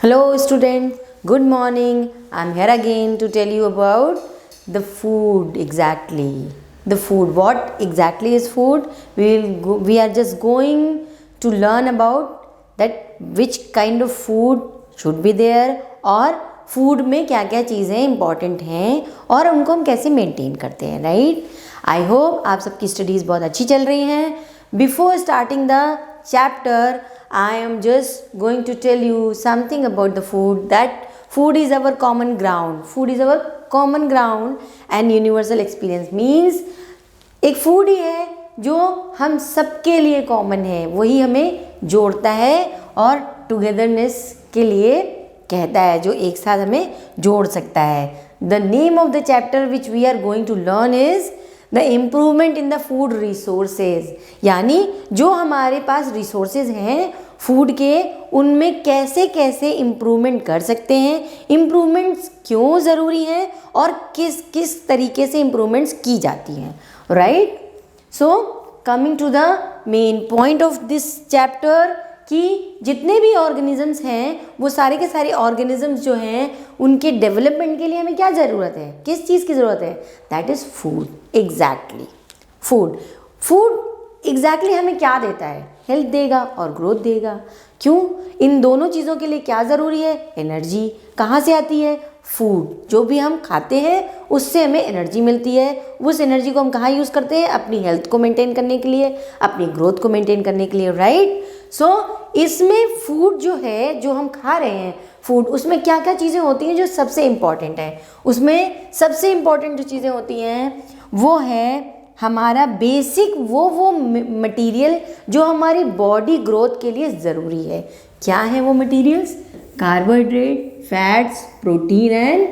Hello students, good morning. I'm here again to tell you about the food exactly. The food. What exactly is food? We are just going to learn about that which kind of food should be there और food में क्या क्या चीज़ें important हैं और उनको हम कैसे मेंटेन करते हैं, राइट। आई होप आप सबकी स्टडीज़ बहुत अच्छी चल रही हैं। Before starting the chapter I am just going to tell you something about the food, that food is our common ground. Food is our common ground and universal experience means एक food ही है जो हम सबके लिए common है, वही हमें जोड़ता है और टुगेदरनेस के लिए कहता है, जो एक साथ हमें जोड़ सकता है। The name of the chapter which we are going to learn is the improvement in the food resources, यानी जो हमारे पास रिसोर्सेज हैं फूड के, उनमें कैसे कैसे इम्प्रूवमेंट कर सकते हैं, इम्प्रूवमेंट्स क्यों ज़रूरी हैं और किस किस तरीके से इम्प्रूवमेंट्स की जाती हैं, right. So coming to the main point of this chapter कि जितने भी ऑर्गेनिजम्स हैं वो सारे के सारे ऑर्गेनिजम्स जो हैं उनके डेवलपमेंट के लिए हमें क्या ज़रूरत है, किस चीज़ की ज़रूरत है, that is food. Exactly food exactly हमें क्या देता है, हेल्थ देगा और ग्रोथ देगा। क्यों, इन दोनों चीज़ों के लिए क्या ज़रूरी है, एनर्जी। कहाँ से आती है, फूड। जो भी हम खाते हैं उससे हमें एनर्जी मिलती है, उस एनर्जी को हम कहाँ यूज़ करते हैं, अपनी हेल्थ को मेंटेन करने के लिए, अपनी ग्रोथ को मेंटेन करने के लिए, राइट। सो इसमें फूड जो है, जो हम खा रहे हैं फूड, उसमें क्या क्या चीज़ें होती हैं जो सबसे इम्पॉर्टेंट है। उसमें सबसे इम्पॉर्टेंट जो चीज़ें होती हैं वो है हमारा बेसिक वो मटेरियल जो हमारी बॉडी ग्रोथ के लिए ज़रूरी है। क्या है वो materials, carbohydrate, fats, protein and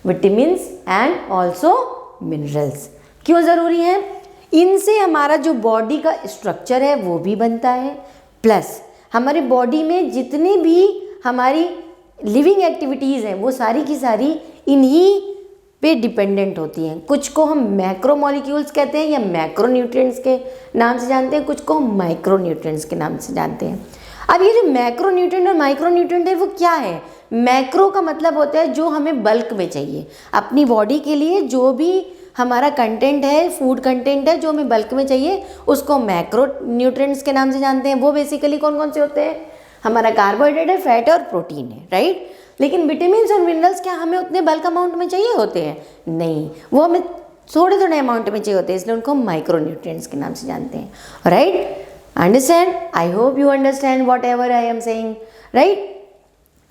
vitamins and also minerals. क्यों ज़रूरी है, इनसे हमारा जो बॉडी का स्ट्रक्चर है वो भी बनता है, प्लस हमारी बॉडी में जितनी भी हमारी लिविंग एक्टिविटीज़ हैं वो सारी की सारी इन्हीं पे डिपेंडेंट होती हैं। कुछ को हम मैक्रो मॉलिक्यूल्स कहते हैं या मैक्रो न्यूट्रिएंट्स के नाम से जानते हैं, कुछ को हम माइक्रो न्यूट्रिएंट्स के नाम से जानते हैं। अब ये जो मैक्रो न्यूट्रिएंट और माइक्रो न्यूट्रिएंट है वो क्या है, मैक्रो का मतलब होता है जो हमें बल्क में चाहिए अपनी बॉडी के लिए, जो भी हमारा कंटेंट है, फूड कंटेंट है जो हमें बल्क में चाहिए, उसको मैक्रो न्यूट्रिएंट्स के नाम से जानते हैं। वो बेसिकली कौन कौन से होते हैं, हमारा कार्बोहाइड्रेट है, फैट है और प्रोटीन है, राइट। लेकिन विटामिन्स और मिनरल्स क्या हमें उतने बल्क अमाउंट में चाहिए होते हैं, नहीं, वो हमें थोड़े थोड़े अमाउंट में चाहिए होते हैं, इसलिए उनको माइक्रो न्यूट्रिएंट्स के नाम से जानते हैं, right. Understand, I hope you understand whatever I am saying, right.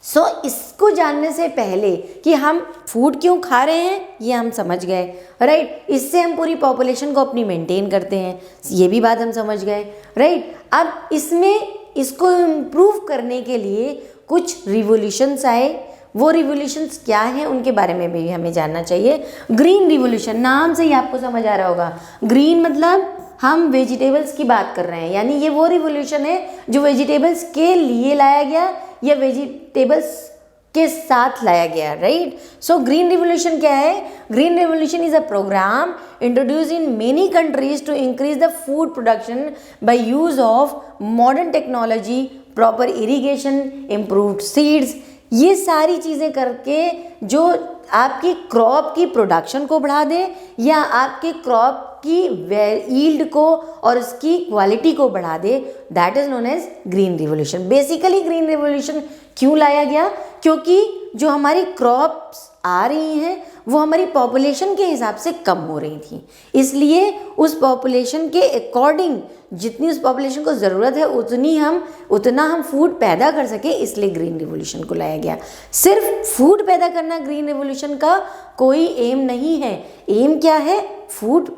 So इसको जानने से पहले कि हम फूड क्यों खा रहे हैं ये हम समझ गए, राइट। इससे हम पूरी पॉपुलेशन को अपनी मेंटेन करते हैं, ये भी बात हम समझ गए, राइट। अब इसमें इसको इम्प्रूव करने के लिए कुछ रिवोल्यूशंस आए, वो रिवोल्यूशंस क्या हैं उनके बारे में भी हमें जानना चाहिए। ग्रीन रिवोल्यूशन, नाम से ही आपको समझ आ रहा होगा, ग्रीन मतलब हम वेजिटेबल्स की बात कर रहे हैं, यानी ये वो रिवोल्यूशन है जो वेजिटेबल्स के लिए लाया गया या वेजिटेबल्स के साथ लाया गया, राइट। सो ग्रीन रिवोल्यूशन क्या है, green revolution is a program introduce in many countries to increase the food production by use of modern technology, proper irrigation, improved seeds. ये सारी चीज़ें करके जो आपकी क्रॉप की प्रोडक्शन को बढ़ा दे या आपके क्रॉप की यील्ड को और उसकी क्वालिटी को बढ़ा दे, that is known as green revolution. Basically green revolution क्यों लाया गया, क्योंकि जो हमारी क्रॉप्स आ रही हैं वो हमारी पॉपुलेशन के हिसाब से कम हो रही थी, इसलिए उस पॉपुलेशन के अकॉर्डिंग जितनी उस पॉपुलेशन को ज़रूरत है उतना हम फूड पैदा कर सके, इसलिए ग्रीन रिवोल्यूशन को लाया गया। सिर्फ फूड पैदा करना ग्रीन रिवोल्यूशन का कोई एम नहीं है। एम क्या है, फूड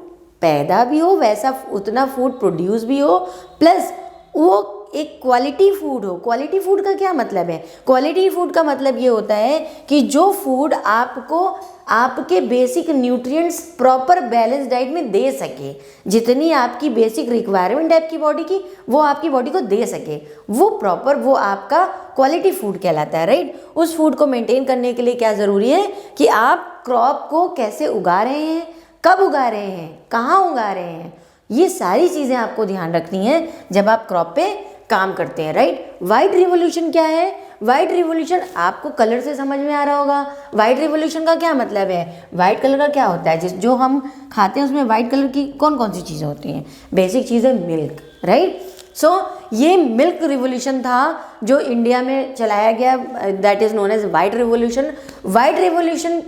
पैदा भी हो, वैसा उतना फूड प्रोड्यूस भी हो, प्लस वो एक क्वालिटी फूड हो। क्वालिटी फूड का क्या मतलब है, क्वालिटी फूड का मतलब ये होता है कि जो फूड आपको आपके basic nutrients proper balance diet में दे सके, जितनी आपकी बेसिक रिक्वायरमेंट है आपकी बॉडी की वो आपकी बॉडी को दे सके, वो प्रॉपर वो आपका क्वालिटी फूड कहलाता है, राइट। उस फूड को मेंटेन करने के लिए क्या ज़रूरी है कि आप क्रॉप को कैसे उगा रहे हैं, कब उगा रहे हैं, कहाँ उगा रहे हैं, ये सारी चीज़ें आपको ध्यान रखनी है जब आप क्रॉप पे काम करते हैं, राइट। वाइट रिवोल्यूशन क्या है, वाइट रिवॉल्यूशन आपको कलर से समझ में आ रहा होगा। वाइट रिवॉल्यूशन का क्या मतलब है, वाइट कलर का क्या होता है, जिस जो हम खाते हैं उसमें वाइट कलर की कौन कौन सी चीज़ें होती हैं, बेसिक चीज़ है मिल्क, राइट। सो ये मिल्क रिवॉल्यूशन था जो इंडिया में चलाया गया, that is known as white revolution. White revolution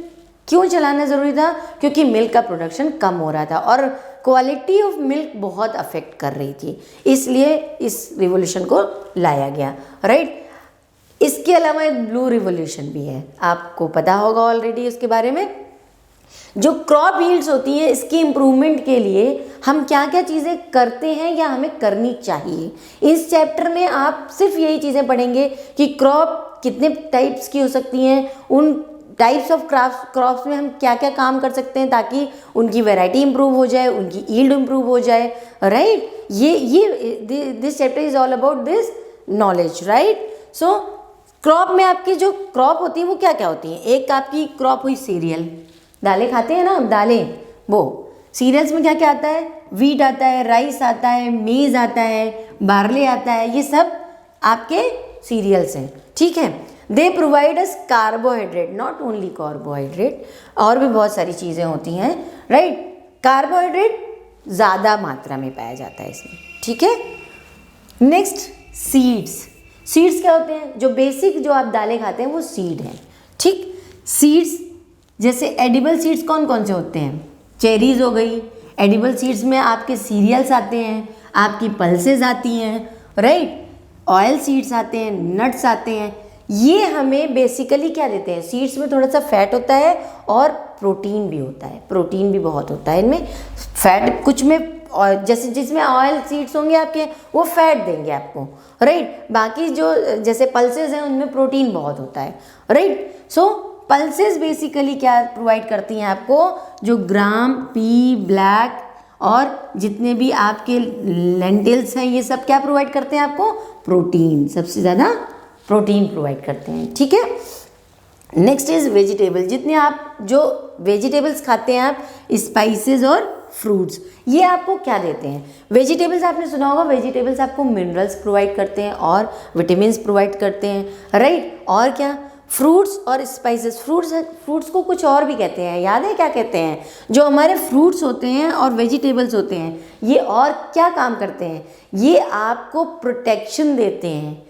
क्यों चलाना ज़रूरी था, क्योंकि मिल्क का प्रोडक्शन कम हो रहा था और क्वालिटी ऑफ मिल्क बहुत अफेक्ट कर रही थी, इसलिए इस रिवॉल्यूशन को लाया गया, राइट। इसके अलावा एक ब्लू रिवॉल्यूशन भी है, आपको पता होगा ऑलरेडी इसके बारे में। जो क्रॉप यील्ड्स होती हैं, इसकी इम्प्रूवमेंट के लिए हम क्या क्या चीज़ें करते हैं या हमें करनी चाहिए। इस चैप्टर में आप सिर्फ यही चीज़ें पढ़ेंगे कि क्रॉप कितने टाइप्स की हो सकती हैं, उन टाइप्स ऑफ क्रॉप्स में हम क्या क्या काम कर सकते हैं ताकि उनकी वैरायटी इंप्रूव हो जाए, उनकी यील्ड इंप्रूव हो जाए, राइट। ये this chapter is all about this knowledge, right. So crop में आपकी जो क्रॉप होती है वो क्या क्या होती है, एक आपकी क्रॉप हुई सीरियल, दालें खाते हैं ना हम, दालें, वो सीरियल्स में क्या क्या आता है, वीट आता है, राइस आता है, मेज आता है, बार्ले आता है, ये सब आपके सीरियल्स हैं, ठीक है। They provide us carbohydrate, not only carbohydrate, और भी बहुत सारी चीज़ें होती हैं, राइट। कार्बोहाइड्रेट ज़्यादा मात्रा में पाया जाता है इसमें, ठीक है। नेक्स्ट सीड्स, सीड्स क्या होते हैं, जो बेसिक जो आप दालें खाते हैं वो सीड हैं, ठीक। सीड्स जैसे एडिबल सीड्स कौन कौन से होते हैं, चेरीज हो गई, एडिबल सीड्स में आपके सीरियल्स आते हैं, आपकी पल्सेस आती हैं, राइट, ऑयल सीड्स आते हैं, नट्स आते हैं। ये हमें बेसिकली क्या देते हैं, सीड्स में थोड़ा सा फैट होता है और प्रोटीन भी होता है, प्रोटीन भी बहुत होता है इनमें, फैट कुछ में, और जैसे जिसमें ऑयल सीड्स होंगे आपके वो फैट देंगे आपको, राइट। बाकी जो जैसे पल्सेस हैं उनमें प्रोटीन बहुत होता है, राइट। सो पल्सेस बेसिकली क्या प्रोवाइड करती हैं आपको, जो ग्राम, पी, ब्लैक और जितने भी आपके लेंटिल्स हैं ये सब क्या प्रोवाइड करते हैं आपको, प्रोटीन, सबसे ज़्यादा प्रोटीन प्रोवाइड करते हैं, ठीक है। नेक्स्ट इज वेजिटेबल, जितने आप जो वेजिटेबल्स खाते हैं आप, स्पाइसेस और फ्रूट्स, ये आपको क्या देते हैं। वेजिटेबल्स आपने सुना होगा, वेजिटेबल्स आपको मिनरल्स प्रोवाइड करते हैं और विटामिन्स प्रोवाइड करते हैं, राइट। और क्या, फ्रूट्स और स्पाइसेस, फ्रूट्स को कुछ और भी कहते हैं, याद है क्या कहते हैं, जो हमारे फ्रूट्स होते हैं और वेजिटेबल्स होते हैं ये और क्या काम करते हैं, ये आपको प्रोटेक्शन देते हैं,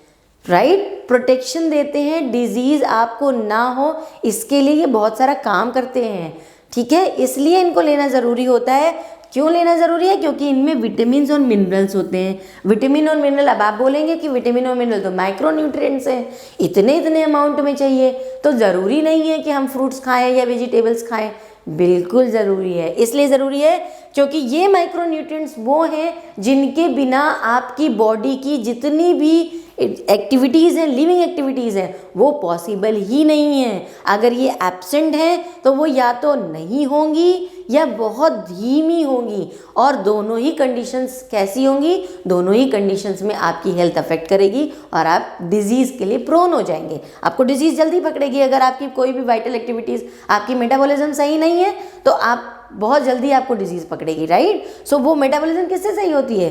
राइट, प्रोटेक्शन देते हैं, डिजीज़ आपको ना हो इसके लिए ये बहुत सारा काम करते हैं, ठीक है। इसलिए इनको लेना ज़रूरी होता है। क्यों लेना ज़रूरी है, क्योंकि इनमें विटामिन्स और मिनरल्स होते हैं। विटामिन और मिनरल, अब आप बोलेंगे कि विटामिन और मिनरल तो माइक्रो न्यूट्रिएंट्स हैं, इतने इतने अमाउंट में चाहिए, तो ज़रूरी नहीं है कि हम फ्रूट्स खाएं या वेजिटेबल्स खाएं, बिल्कुल ज़रूरी है। इसलिए ज़रूरी है क्योंकि ये माइक्रो न्यूट्रिएंट्स वो हैं जिनके बिना आपकी बॉडी की जितनी भी एक्टिविटीज़ हैं, लिविंग एक्टिविटीज़ हैं, वो पॉसिबल ही नहीं है। अगर ये एब्सेंट हैं तो वो या तो नहीं होंगी या बहुत धीमी होंगी, और दोनों ही कंडीशंस कैसी होंगी, दोनों ही कंडीशंस में आपकी हेल्थ अफेक्ट करेगी और आप डिजीज़ के लिए प्रोन हो जाएंगे। आपको डिजीज़ जल्दी पकड़ेगी अगर आपकी कोई भी वाइटल एक्टिविटीज़, आपकी मेटाबॉलिज्म सही नहीं है तो आप बहुत जल्दी आपको डिजीज़ पकड़ेगी, राइट। सो वो मेटाबॉलिज्म किससे सही होती है,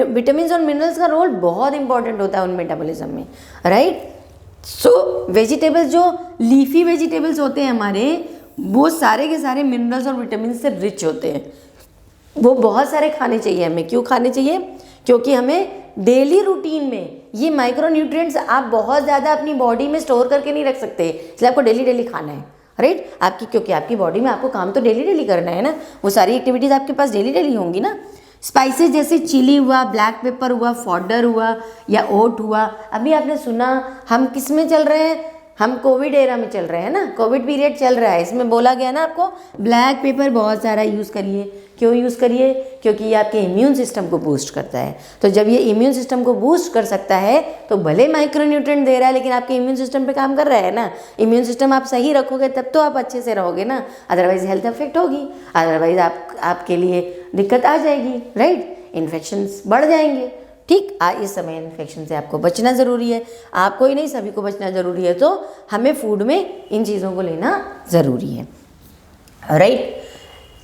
विटामिन और मिनरल्स का रोल बहुत इंपॉर्टेंट होता है उन मेटाबॉलिज्म में, राइट। सो वेजिटेबल्स, जो लीफी वेजिटेबल्स होते हैं हमारे, वो सारे के सारे मिनरल्स और विटामिन से रिच होते हैं। वो बहुत सारे खाने चाहिए हमें। क्यों खाने चाहिए, क्योंकि हमें डेली रूटीन में ये माइक्रो न्यूट्रिएंट्स आप बहुत ज़्यादा अपनी बॉडी में स्टोर करके नहीं रख सकते, इसलिए आपको डेली डेली खाना है, राइट। आपकी क्योंकि आपकी बॉडी में आपको काम तो डेली डेली करना है ना, वो सारी एक्टिविटीज़ आपके पास डेली डेली होंगी ना। स्पाइसेस जैसे चिली हुआ, ब्लैक पेपर हुआ, फॉडर हुआ या ओट हुआ। अभी आपने सुना, हम किस में चल रहे हैं, हम कोविड एरा में चल रहे हैं ना, कोविड पीरियड चल रहा है, इसमें बोला गया ना आपको ब्लैक पेपर बहुत सारा यूज़ करिए। क्यों यूज़ करिए, क्योंकि ये आपके इम्यून सिस्टम को बूस्ट करता है। तो जब ये इम्यून सिस्टम को बूस्ट कर सकता है तो भले माइक्रोन्यूट्रिएंट दे रहा है लेकिन आपके इम्यून सिस्टम पे काम कर रहा है ना। इम्यून सिस्टम आप सही रखोगे तब तो आप अच्छे से रहोगे ना, अदरवाइज हेल्थ अफेक्ट होगी, अदरवाइज आपके लिए दिक्कत आ जाएगी, राइट, इन्फेक्शंस बढ़ जाएंगे, ठीक। इस समय इन्फेक्शन से आपको बचना ज़रूरी है, आपको ही नहीं सभी को बचना ज़रूरी है, तो हमें फूड में इन चीज़ों को लेना ज़रूरी है, राइट।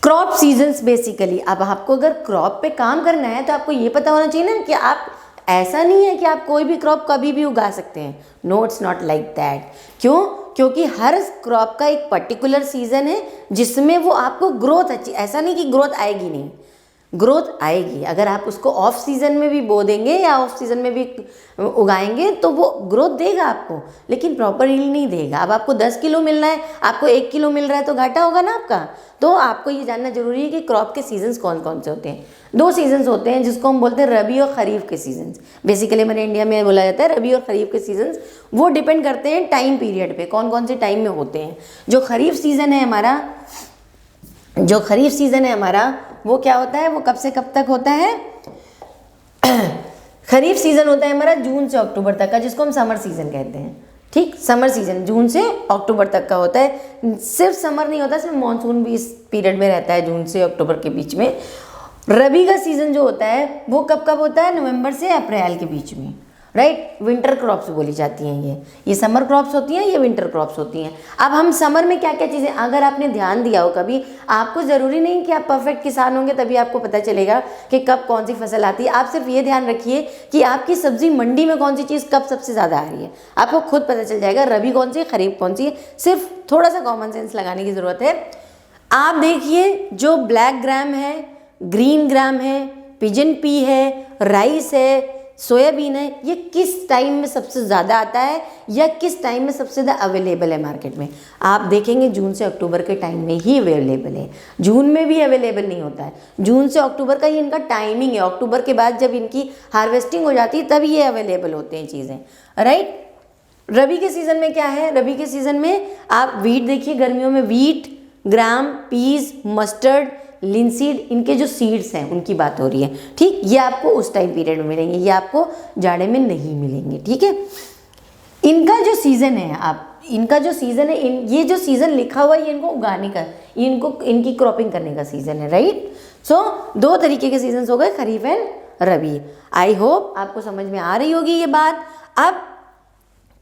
क्रॉप सीजन्स बेसिकली, अब आपको अगर क्रॉप पे काम करना है तो आपको ये पता होना चाहिए ना कि आप ऐसा नहीं है कि आप कोई भी क्रॉप कभी भी उगा सकते हैं, no it's not like that. क्यों? क्योंकि हर क्रॉप का एक पर्टिकुलर सीजन है जिसमें वो आपको ग्रोथ अच्छी, ऐसा नहीं कि ग्रोथ आएगी नहीं, ग्रोथ आएगी। अगर आप उसको ऑफ सीजन में भी बो देंगे या ऑफ सीजन में भी उगाएंगे तो वो ग्रोथ देगा आपको, लेकिन प्रॉपर यील्ड नहीं देगा। अब आपको 10 किलो मिलना है, आपको 1 किलो मिल रहा है तो घाटा होगा ना आपका। तो आपको ये जानना जरूरी है कि क्रॉप के सीजन्स कौन कौन से होते हैं। 2 सीजन्स होते हैं जिसको हम बोलते हैं रबी और खरीफ के सीजन्स। बेसिकली हमारे इंडिया में बोला जाता है रबी और खरीफ के सीजन्स। वो डिपेंड करते हैं टाइम पीरियड पे, कौन कौन से टाइम में होते हैं। जो खरीफ सीजन है हमारा, वो क्या होता है, वो कब से कब तक होता है? खरीफ सीजन होता है हमारा जून से अक्टूबर तक का, जिसको हम समर सीजन कहते हैं। ठीक, समर सीजन जून से अक्टूबर तक का होता है। सिर्फ समर नहीं होता, सिर्फ मानसून भी इस पीरियड में रहता है, जून से अक्टूबर के बीच में। रबी का सीजन जो होता है वो कब कब होता है? नवंबर से अप्रैल के बीच में, राइट। विंटर क्रॉप्स बोली जाती हैं ये समर क्रॉप्स होती हैं, ये विंटर क्रॉप्स होती हैं। अब हम समर में क्या क्या चीज़ें, अगर आपने ध्यान दिया हो कभी, आपको ज़रूरी नहीं कि आप परफेक्ट किसान होंगे तभी आपको पता चलेगा कि कब कौन सी फसल आती है। आप सिर्फ ये ध्यान रखिए कि आपकी सब्जी मंडी में कौन सी चीज़ कब सबसे ज़्यादा आ रही है, आपको खुद पता चल जाएगा रबी कौन सी है, खरीफ कौन सी है। सिर्फ थोड़ा सा कॉमन सेंस लगाने की ज़रूरत है। आप देखिए, जो ब्लैक ग्राम है, ग्रीन ग्राम है, पिजन पी है, राइस है, सोयाबीन है, ये किस टाइम में सबसे ज़्यादा आता है या किस टाइम में सबसे ज़्यादा अवेलेबल है मार्केट में? आप देखेंगे जून से अक्टूबर के टाइम में ही अवेलेबल है, जून में भी अवेलेबल नहीं होता है। जून से अक्टूबर का ये इनका टाइमिंग है, अक्टूबर के बाद जब इनकी हार्वेस्टिंग हो जाती है तब ये अवेलेबल होते हैं चीज़ें, राइट। रबी के सीज़न में क्या है? रबी के सीज़न में आप वीट देखिए, गर्मियों में वीट, ग्राम, पीस, मस्टर्ड, लिनसीड, इनके जो सीड्स हैं उनकी बात हो रही है। ठीक, ये आपको उस टाइम पीरियड में मिलेंगे, ये आपको जाड़े में नहीं मिलेंगे। ठीक है, इनका जो सीज़न है, इनका जो सीज़न है, ये जो सीज़न लिखा हुआ है ये इनको उगाने का, इनकी क्रॉपिंग करने का सीज़न है, राइट। सो 2 तरीके के सीजन्स हो गए, खरीफ एंड रबी। आई होप आपको समझ में आ रही होगी ये बात। अब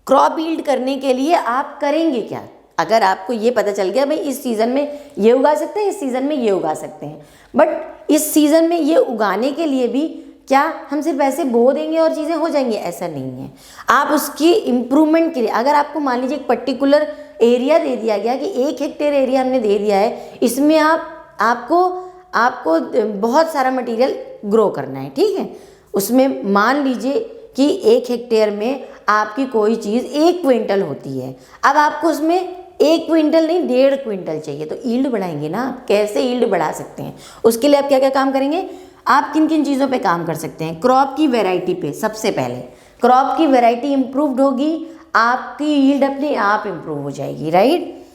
क्रॉप यील्ड करने के लिए आप करेंगे क्या? अगर आपको ये पता चल गया भाई इस सीज़न में ये उगा सकते हैं, इस सीज़न में ये उगा सकते हैं, बट इस सीज़न में ये उगाने के लिए भी क्या हम सिर्फ ऐसे बो देंगे और चीज़ें हो जाएंगी? ऐसा नहीं है। आप उसकी इम्प्रूवमेंट के लिए, अगर आपको मान लीजिए एक पर्टिकुलर एरिया दे दिया गया कि 1 हेक्टेयर एरिया हमने दे दिया है, इसमें आपको बहुत सारा मटेरियल ग्रो करना है, ठीक है। उसमें मान लीजिए कि 1 हेक्टेयर में आपकी कोई चीज़ 1 क्विंटल होती है, अब आपको उसमें 1 क्विंटल नहीं 1.5 क्विंटल चाहिए, तो यील्ड बढ़ाएंगे ना। आप कैसे यील्ड बढ़ा सकते हैं? उसके लिए आप क्या क्या काम करेंगे? आप किन किन चीज़ों पे काम कर सकते हैं? क्रॉप की वैरायटी पे। सबसे पहले क्रॉप की वैरायटी इम्प्रूव्ड होगी, आपकी यील्ड अपने आप इम्प्रूव हो जाएगी, राइट।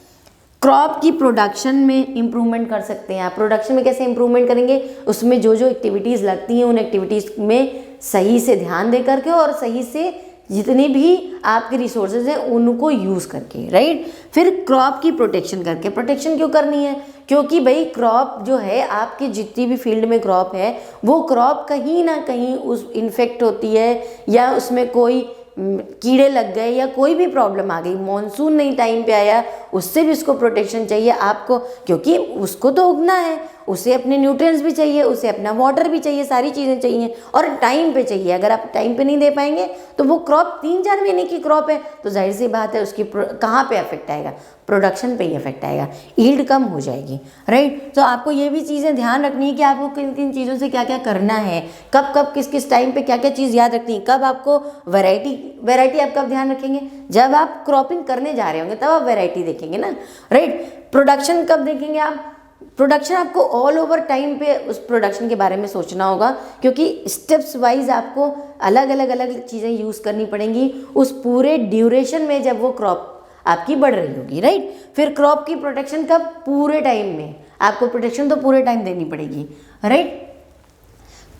क्रॉप की प्रोडक्शन में इम्प्रूवमेंट कर सकते हैं आप। प्रोडक्शन में कैसे इम्प्रूवमेंट करेंगे? उसमें जो जो एक्टिविटीज़ लगती हैं उन एक्टिविटीज़ में सही से ध्यान दे करके और सही से जितनी भी आपके रिसोर्सेज हैं उनको यूज़ करके, राइट। फिर क्रॉप की प्रोटेक्शन करके। प्रोटेक्शन क्यों करनी है? क्योंकि भाई क्रॉप जो है, आपकी जितनी भी फील्ड में क्रॉप है, वो क्रॉप कहीं ना कहीं उस इन्फेक्ट होती है या उसमें कोई कीड़े लग गए या कोई भी प्रॉब्लम आ गई, मॉनसून नहीं टाइम पे आया, उससे भी उसको प्रोटेक्शन चाहिए आपको, क्योंकि उसको तो उगना है, उसे अपने न्यूट्रिएंट्स भी चाहिए, उसे अपना वाटर भी चाहिए, सारी चीज़ें चाहिए और टाइम पे चाहिए। अगर आप टाइम पे नहीं दे पाएंगे तो वो क्रॉप 3-4 महीने की क्रॉप है, तो जाहिर सी बात है उसकी कहाँ पे इफेक्ट आएगा? प्रोडक्शन पे ही इफेक्ट आएगा, यील्ड कम हो जाएगी, राइट। तो आपको ये भी चीज़ें ध्यान रखनी है कि आपको किन किन चीज़ों से क्या क्या करना है, कब कब किस किस टाइम पे क्या क्या चीज़ याद रखनी है। कब आपको वैरायटी आप कब ध्यान रखेंगे? जब आप क्रॉपिंग करने जा रहे होंगे तब आप वैरायटी देखेंगे ना, राइट। प्रोडक्शन कब देखेंगे आप? प्रोडक्शन आपको ऑल ओवर टाइम पे उस प्रोडक्शन के बारे में सोचना होगा, क्योंकि स्टेप्स वाइज आपको अलग अलग चीज़ें यूज़ करनी पड़ेंगी उस पूरे ड्यूरेशन में जब वो क्रॉप आपकी बढ़ रही होगी, राइट। फिर क्रॉप की प्रोटेक्शन कब? पूरे टाइम में। आपको प्रोटेक्शन तो पूरे टाइम देनी पड़ेगी, राइट।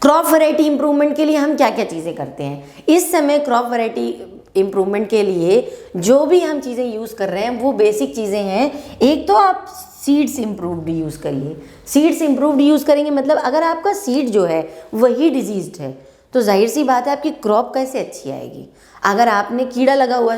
क्रॉप वैरायटी इंप्रूवमेंट के लिए हम क्या क्या चीज़ें करते हैं इस समय? क्रॉप वैरायटी इंप्रूवमेंट के लिए जो भी हम चीज़ें यूज़ कर रहे हैं वो बेसिक चीज़ें हैं। एक तो आप सीड्स इम्प्रूव्ड यूज़ करिए। सीड्स इम्प्रूव्ड यूज़ करेंगे मतलब अगर आपका सीड जो है वही डिजीज्ड है तो जाहिर सी बात है आपकी क्रॉप कैसे अच्छी आएगी? अगर आपने कीड़ा लगा हुआ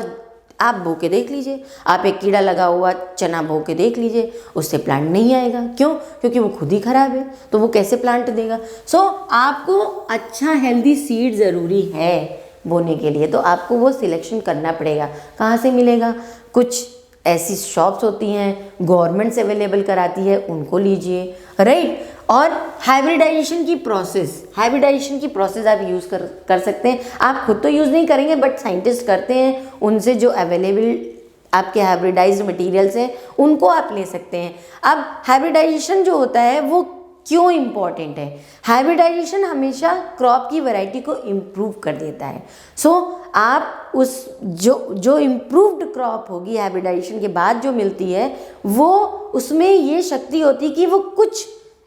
आप बो के देख लीजिए, आप एक कीड़ा लगा हुआ चना बो के देख लीजिए, उससे प्लांट नहीं आएगा। क्यों? क्योंकि वो खुद ही खराब है, तो वो कैसे प्लांट देगा। सो आपको अच्छा हेल्दी सीड ज़रूरी है बोने के लिए, तो आपको वो सिलेक्शन करना पड़ेगा। कहाँ से मिलेगा? कुछ ऐसी शॉप्स होती हैं, गवर्नमेंट से अवेलेबल कराती है, उनको लीजिए, राइट। और हाइब्रिडाइजेशन की प्रोसेस आप यूज़ कर सकते हैं। आप खुद तो यूज़ नहीं करेंगे, बट साइंटिस्ट करते हैं, उनसे जो अवेलेबल आपके हाइब्रिडाइज्ड मटेरियल्स हैं उनको आप ले सकते हैं। अब हाइब्रिडाइजेशन जो होता है वो क्यों इम्पॉर्टेंट है? हाइब्रिडाइजेशन हमेशा क्रॉप की वैरायटी को इम्प्रूव कर देता है। सो आप उस जो इम्प्रूव्ड क्रॉप होगी हाइब्रिडाइजेशन के बाद जो मिलती है, वो उसमें ये शक्ति होती है कि वो कुछ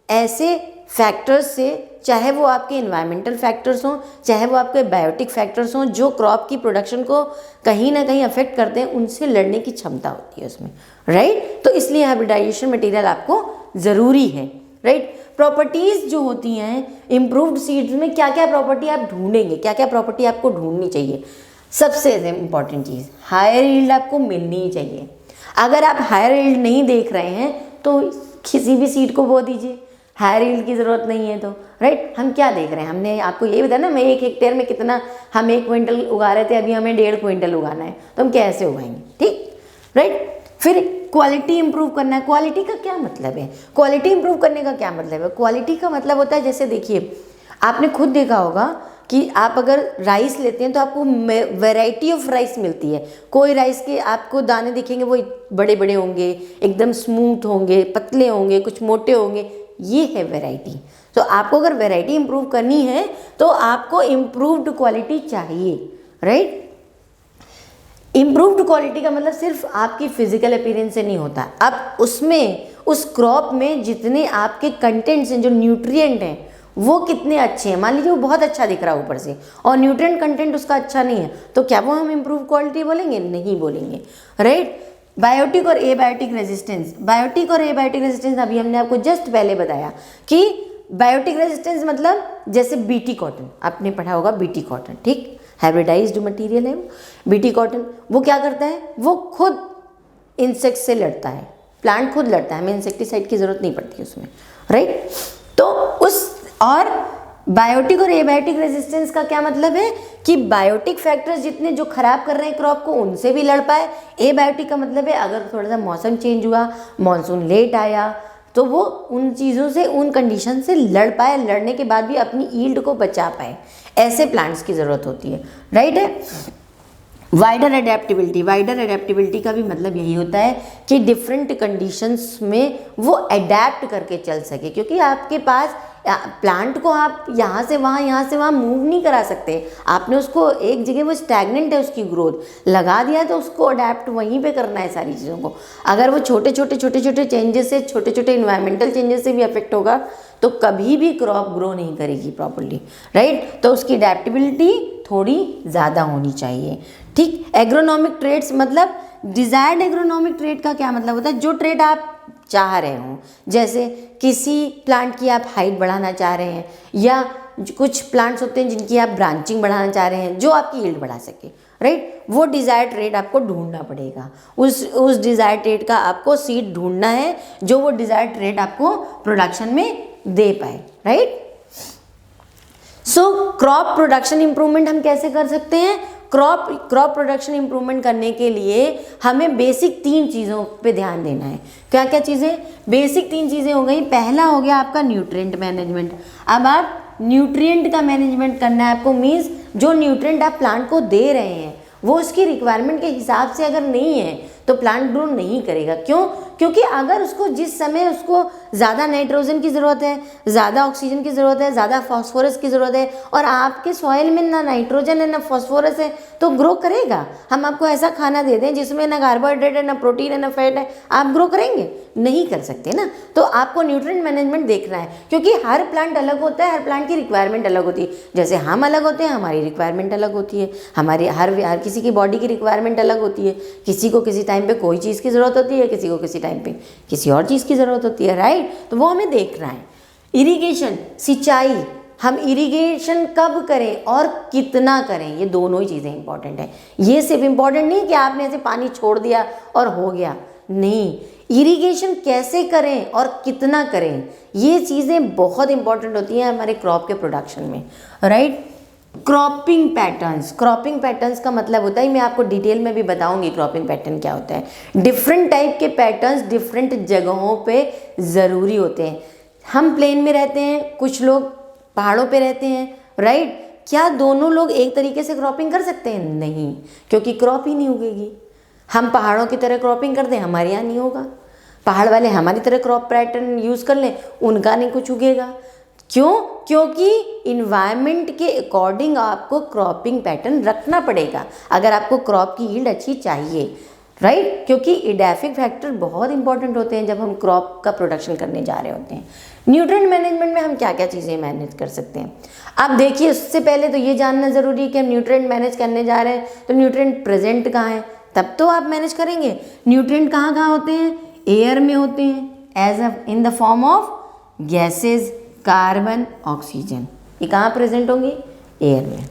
ऐसे फैक्टर्स से, चाहे वो आपके इन्वायरमेंटल फैक्टर्स हों, चाहे वो आपके बायोटिक फैक्टर्स हों, जो क्रॉप की प्रोडक्शन को कहीं ना कहीं अफेक्ट करते हैं, उनसे लड़ने की क्षमता होती है उसमें, राइट। तो इसलिए हाइब्रिडाइजेशन मटेरियल आपको ज़रूरी है, राइट। प्रॉपर्टीज़ जो होती हैं इम्प्रूव्ड सीड्स में, क्या क्या प्रॉपर्टी आप ढूंढेंगे, क्या क्या प्रॉपर्टी आपको ढूंढनी चाहिए? सबसे इम्पॉर्टेंट चीज़, हायर यील्ड आपको मिलनी ही चाहिए। अगर आप हायर यील्ड नहीं देख रहे हैं तो किसी भी सीड को बो दीजिए, हायर यील्ड की ज़रूरत नहीं है तो, राइट। हम क्या देख रहे हैं? हमने आपको ये बताया ना, मैं 1 हेक्टेयर में कितना, हम 1 क्विंटल उगा रहे थे, अभी हमें 1.5 क्विंटल उगाना है, तो हम कैसे उगाएंगे, ठीक, राइट। फिर क्वालिटी इंप्रूव करना है। क्वालिटी का क्या मतलब है? क्वालिटी इंप्रूव करने का क्या मतलब है? क्वालिटी का मतलब होता है, जैसे देखिए, आपने खुद देखा होगा कि आप अगर राइस लेते हैं तो आपको वैरायटी ऑफ राइस मिलती है। कोई राइस के आपको दाने दिखेंगे वो बड़े बड़े होंगे, एकदम स्मूथ होंगे, पतले होंगे, कुछ मोटे होंगे, ये है वैरायटी। तो आपको अगर वैरायटी इंप्रूव करनी है तो आपको इम्प्रूव्ड क्वालिटी चाहिए, राइट। इम्प्रूव्ड क्वालिटी का मतलब सिर्फ आपकी फिजिकल अपीयरेंस से नहीं होता। अब उसमें, उस क्रॉप में जितने आपके कंटेंट्स हैं, जो न्यूट्रिएंट हैं, वो कितने अच्छे हैं। मान लीजिए वो बहुत अच्छा दिख रहा है ऊपर से और न्यूट्रिएंट कंटेंट उसका अच्छा नहीं है, तो क्या वो हम इम्प्रूव क्वालिटी बोलेंगे? नहीं बोलेंगे, राइट। बायोटिक और एबायोटिक रेजिस्टेंस अभी हमने आपको जस्ट पहले बताया कि बायोटिक रेजिस्टेंस मतलब जैसे बीटी कॉटन, आपने पढ़ा होगा बीटी कॉटन, ठीक, हाइब्रिडाइज्ड मटेरियल है वो बीटी कॉटन। वो क्या करता है? वो खुद इंसेक्ट से लड़ता है, प्लांट खुद लड़ता है, हमें इंसेक्टिसाइड की जरूरत नहीं पड़ती उसमें, राइट। तो उस, और बायोटिक और एबायोटिक रेजिस्टेंस का क्या मतलब है कि बायोटिक फैक्टर्स जितने जो खराब कर रहे हैं क्रॉप को, उनसे भी लड़ पाए। एबायोटिक का मतलब है अगर थोड़ा सा मौसम चेंज हुआ, मानसून लेट आया, तो वो उन चीज़ों से, उन कंडीशन से लड़ पाए, लड़ने के बाद भी अपनी यील्ड को बचा पाए। ऐसे प्लांट्स की ज़रूरत होती है, राइट है। वाइडर एडेप्टिबिलिटी का भी मतलब यही होता है कि डिफरेंट कंडीशंस में वो अडेप्ट करके चल सके, क्योंकि आपके पास प्लांट को आप यहाँ से वहाँ मूव नहीं करा सकते। आपने उसको एक जगह, वो स्टैग्नेंट है उसकी ग्रोथ, लगा दिया तो उसको अडेप्ट वहीं पे करना है सारी चीज़ों को। अगर वो छोटे छोटे चेंजेस से, छोटे छोटे इन्वायरमेंटल चेंजेस से भी अफेक्ट होगा तो कभी भी क्रॉप ग्रो नहीं करेगी प्रॉपर्ली, राइट। तो उसकी अडेप्टेबिलिटी थोड़ी ज़्यादा होनी चाहिए, ठीक। एग्रोनॉमिक ट्रेड्स मतलब, डिज़ायर्ड एग्रोनॉमिक ट्रेड का क्या मतलब होता है? जो ट्रेड आप चाह रहे हो, जैसे किसी प्लांट की आप हाइट बढ़ाना चाह रहे हैं, या कुछ प्लांट्स होते हैं जिनकी आप ब्रांचिंग बढ़ाना चाह रहे हैं, जो आपकी यील्ड बढ़ा सके, राइट। वो डिज़ायर्ड ट्रेड आपको ढूंढना पड़ेगा। उस डिज़ायर्ड ट्रेड का आपको सीड ढूंढना है जो वो डिज़ायर्ड ट्रेड आपको प्रोडक्शन में दे पाए, right. So crop production improvement हम कैसे कर सकते हैं? क्रॉप प्रोडक्शन इंप्रूवमेंट करने के लिए हमें बेसिक 3 चीज़ों पे ध्यान देना है। क्या क्या चीज़ें? बेसिक 3 चीज़ें हो गई। पहला हो गया आपका न्यूट्रिएंट मैनेजमेंट। अब आप न्यूट्रिएंट का मैनेजमेंट करना है आपको, मीन्स जो न्यूट्रिएंट आप प्लांट को दे रहे हैं वो उसकी रिक्वायरमेंट के हिसाब से अगर नहीं है तो प्लांट ग्रो नहीं करेगा। क्यों? क्योंकि अगर उसको जिस समय उसको ज़्यादा नाइट्रोजन की ज़रूरत है, ज़्यादा ऑक्सीजन की ज़रूरत है, ज़्यादा फास्फोरस की ज़रूरत है, और आपके सॉइल में ना नाइट्रोजन है ना फास्फोरस है, तो ग्रो करेगा? हम आपको ऐसा खाना दे दें जिसमें ना कार्बोहाइड्रेट है, ना प्रोटीन है, ना फैट है, आप ग्रो करेंगे? नहीं कर सकते ना। तो आपको न्यूट्रिएंट मैनेजमेंट देखना है, क्योंकि हर प्लांट अलग होता है, हर प्लांट की रिक्वायरमेंट अलग होती है। जैसे हम अलग होते हैं, हमारी रिक्वायरमेंट अलग होती है, हमारी हर किसी की बॉडी की रिक्वायरमेंट अलग होती है। किसी को किसी टाइम पे कोई चीज़ की ज़रूरत होती है, किसी को किसी टाइम पे किसी और चीज़ की ज़रूरत होती है, राइट। तो वो हमें देखना है। इरिगेशन, सिंचाई, हम इरिगेशन कब करें और कितना करें, ये दोनों ही चीज़ें इंपॉर्टेंट है। ये सिर्फ इंपॉर्टेंट नहीं कि आपने ऐसे पानी छोड़ दिया और हो गया, नहीं, इरिगेशन कैसे करें और कितना करें, ये चीज़ें बहुत इंपॉर्टेंट होती हैं हमारे क्रॉप के प्रोडक्शन में, right. Cropping patterns, cropping patterns का मतलब होता है, मैं आपको डिटेल में भी बताऊंगी क्रॉपिंग पैटर्न क्या होता है। डिफरेंट टाइप के पैटर्न्स डिफरेंट जगहों पे ज़रूरी होते हैं। हम प्लेन में रहते हैं, कुछ लोग पहाड़ों पे रहते हैं, राइट। क्या दोनों लोग एक तरीके से क्रॉपिंग कर सकते हैं? नहीं, क्योंकि क्रॉप ही नहीं उगेगी। हम पहाड़ों की तरह क्रॉपिंग करते हैं, हमारे यहाँ नहीं होगा। पहाड़ वाले हमारी तरह क्रॉप पैटर्न यूज़ कर लें, उनका नहीं कुछ उगेगा। क्यों? क्योंकि इन्वायरमेंट के अकॉर्डिंग आपको क्रॉपिंग पैटर्न रखना पड़ेगा अगर आपको क्रॉप की यील्ड अच्छी चाहिए, राइट। क्योंकि एडाफिक फैक्टर बहुत इंपॉर्टेंट होते हैं जब हम क्रॉप का प्रोडक्शन करने जा रहे होते हैं। न्यूट्रिएंट मैनेजमेंट में हम क्या क्या चीज़ें मैनेज कर सकते हैं, आप देखिए। उससे पहले तो ये जानना ज़रूरी है कि हम न्यूट्रिएंट मैनेज करने जा रहे हैं तो न्यूट्रिएंट प्रेजेंट कहाँ है, तब तो आप मैनेज करेंगे। न्यूट्रिएंट कहाँ कहाँ होते हैं? एयर में होते हैं, as a in the form of gases, carbon, oxygen, ये कहाँ प्रेजेंट होंगी? एयर में।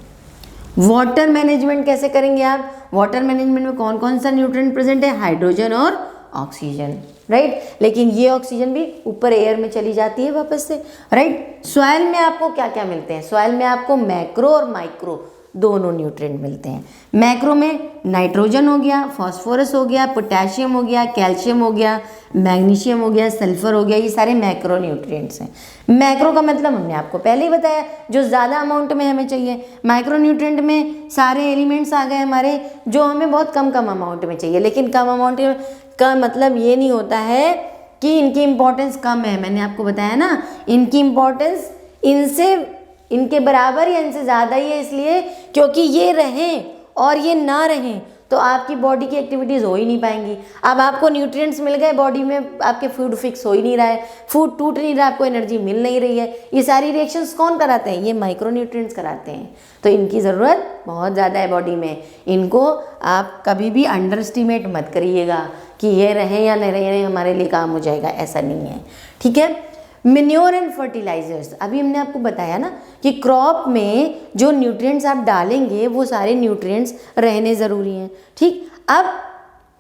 वाटर मैनेजमेंट कैसे करेंगे आप? वाटर मैनेजमेंट में कौन कौन सा न्यूट्रिएंट प्रेजेंट है? हाइड्रोजन और ऑक्सीजन, राइट। लेकिन ये ऑक्सीजन भी ऊपर एयर में चली जाती है वापस से, राइट। सॉइल में आपको क्या क्या मिलते हैं? सॉइल में आपको मैक्रो और माइक्रो दोनों न्यूट्रिएंट मिलते हैं। मैक्रो में नाइट्रोजन हो गया, फास्फोरस हो गया, पोटेशियम हो गया, कैल्शियम हो गया, मैग्नीशियम हो गया, सल्फर हो गया, ये सारे मैक्रो न्यूट्रिएंट्स हैं। मैक्रो का मतलब हमने आपको पहले ही बताया, जो ज़्यादा अमाउंट में हमें चाहिए। माइक्रो न्यूट्रिएंट में सारे एलिमेंट्स आ गए हमारे जो हमें बहुत कम कम अमाउंट में चाहिए। लेकिन कम अमाउंट का मतलब ये नहीं होता है कि इनकी इंपॉर्टेंस कम है। मैंने आपको बताया ना, इनकी इंपॉर्टेंस इनके बराबर या इनसे ज़्यादा ही है, इसलिए क्योंकि ये रहें और ये ना रहें तो आपकी बॉडी की एक्टिविटीज़ हो ही नहीं पाएंगी। अब आपको न्यूट्रिएंट्स मिल गए बॉडी में, आपके फूड फिक्स हो ही नहीं रहा है, फूड टूट नहीं रहा, आपको एनर्जी मिल नहीं रही है, ये सारी रिएक्शंस कौन कराते हैं? ये माइक्रो न्यूट्रिएंट्स कराते हैं। तो इनकी ज़रूरत बहुत ज़्यादा है बॉडी में। इनको आप कभी भी अंडर एस्टिमेट मत करिएगा कि ये रहें या नहीं रहें हमारे लिए काम हो जाएगा, ऐसा नहीं है, ठीक है। मेन्योर एंड फर्टिलाइजर्स, अभी हमने आपको बताया ना कि क्रॉप में जो न्यूट्रिएंट्स आप डालेंगे वो सारे न्यूट्रिएंट्स रहने ज़रूरी हैं, ठीक। अब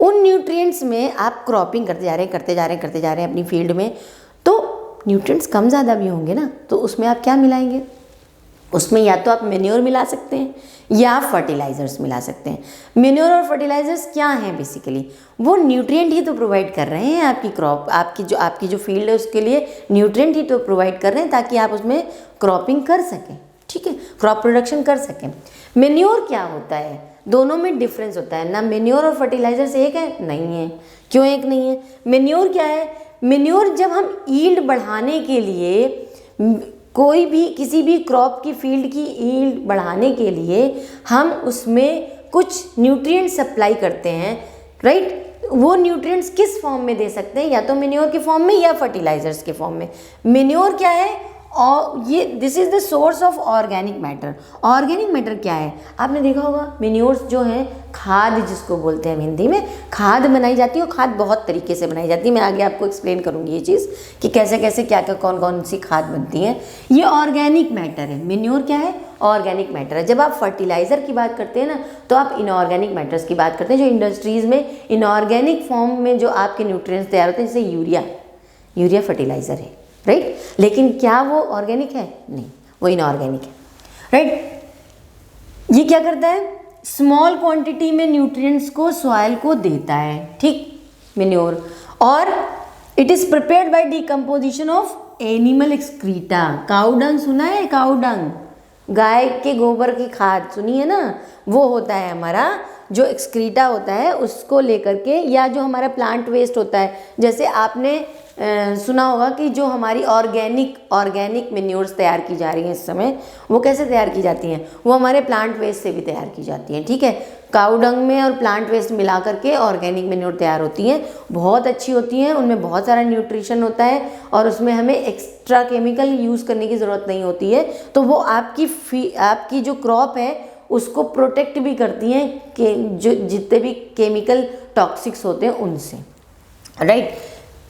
उन न्यूट्रिएंट्स में आप क्रॉपिंग करते जा रहे हैं अपनी फील्ड में, तो न्यूट्रिएंट्स कम ज़्यादा भी होंगे ना, तो उसमें आप क्या मिलाएंगे? उसमें या तो आप मेन्योर मिला सकते हैं या फर्टिलाइजर्स मिला सकते हैं। मेन्योर और फर्टिलाइजर्स क्या हैं? बेसिकली वो न्यूट्रिएंट ही तो प्रोवाइड कर रहे हैं आपकी क्रॉप, आपकी जो फील्ड है उसके लिए न्यूट्रिएंट ही तो प्रोवाइड कर रहे हैं ताकि आप उसमें क्रॉपिंग कर सकें, ठीक है, क्रॉप प्रोडक्शन कर सकें। मेन्योर क्या होता है? दोनों में डिफरेंस होता है ना। मेन्योर और फर्टिलाइजर्स एक है? नहीं है। क्यों एक नहीं है? मेन्योर क्या है? मेन्योर जब हम यील्ड बढ़ाने के लिए कोई भी किसी भी क्रॉप की फील्ड की यील्ड बढ़ाने के लिए हम उसमें कुछ न्यूट्रिएंट सप्लाई करते हैं, राइट। वो न्यूट्रिएंट्स किस फॉर्म में दे सकते हैं? या तो मेन्योर के फॉर्म में या फर्टिलाइजर्स के फॉर्म में। मेन्योर क्या है? और ये this is the source of organic matter. Organic matter क्या है? आपने देखा होगा मेन्योर्स जो हैं, खाद जिसको बोलते हैं हम हिंदी में, खाद बनाई जाती है और खाद बहुत तरीके से बनाई जाती है। मैं आगे आपको एक्सप्लेन करूँगी ये चीज़ कि कैसे कैसे क्या क्या कौन कौन सी खाद बनती है। ये ऑर्गेनिक मैटर है। मेन्योर क्या है? ऑर्गेनिक मैटर है। जब आप फर्टिलाइज़र की बात करते हैं ना तो आप इनऑर्गेनिक मैटर्स की बात करते हैं, जो इंडस्ट्रीज़ में इनऑर्गेनिक फॉर्म में जो आपके न्यूट्रिएंट्स तैयार होते हैं, जैसे यूरिया फर्टिलाइज़र है, राइट। लेकिन क्या वो ऑर्गेनिक है? नहीं, वो इनऑर्गेनिक है, राइट। ये क्या करता है? स्मॉल क्वांटिटी में न्यूट्रिएंट्स को सॉइल को देता है, ठीक, मेन्योर। और it is prepared by decomposition of animal excreta. Cow dung सुना है? काऊ डंग, गाय के गोबर की खाद सुनी है ना? वो होता है हमारा जो एक्सक्रीटा होता है, उसको लेकर के, या जो हमारा प्लांट वेस्ट होता है, जैसे आपने सुना होगा कि जो हमारी ऑर्गेनिक मेन्योर्स तैयार की जा रही हैं इस समय, वो कैसे तैयार की जाती हैं? वो हमारे प्लांट वेस्ट से भी तैयार की जाती हैं, ठीक है। काऊ डंग में और प्लांट वेस्ट मिला करके ऑर्गेनिक मेन्योर तैयार होती हैं, बहुत अच्छी होती हैं, उनमें बहुत सारा न्यूट्रिशन होता है और उसमें हमें एक्स्ट्रा केमिकल यूज़ करने की ज़रूरत नहीं होती है। तो वो आपकी जो क्रॉप है उसको प्रोटेक्ट भी करती हैं कि जो जितने भी केमिकल टॉक्सिक्स होते हैं उनसे, राइट।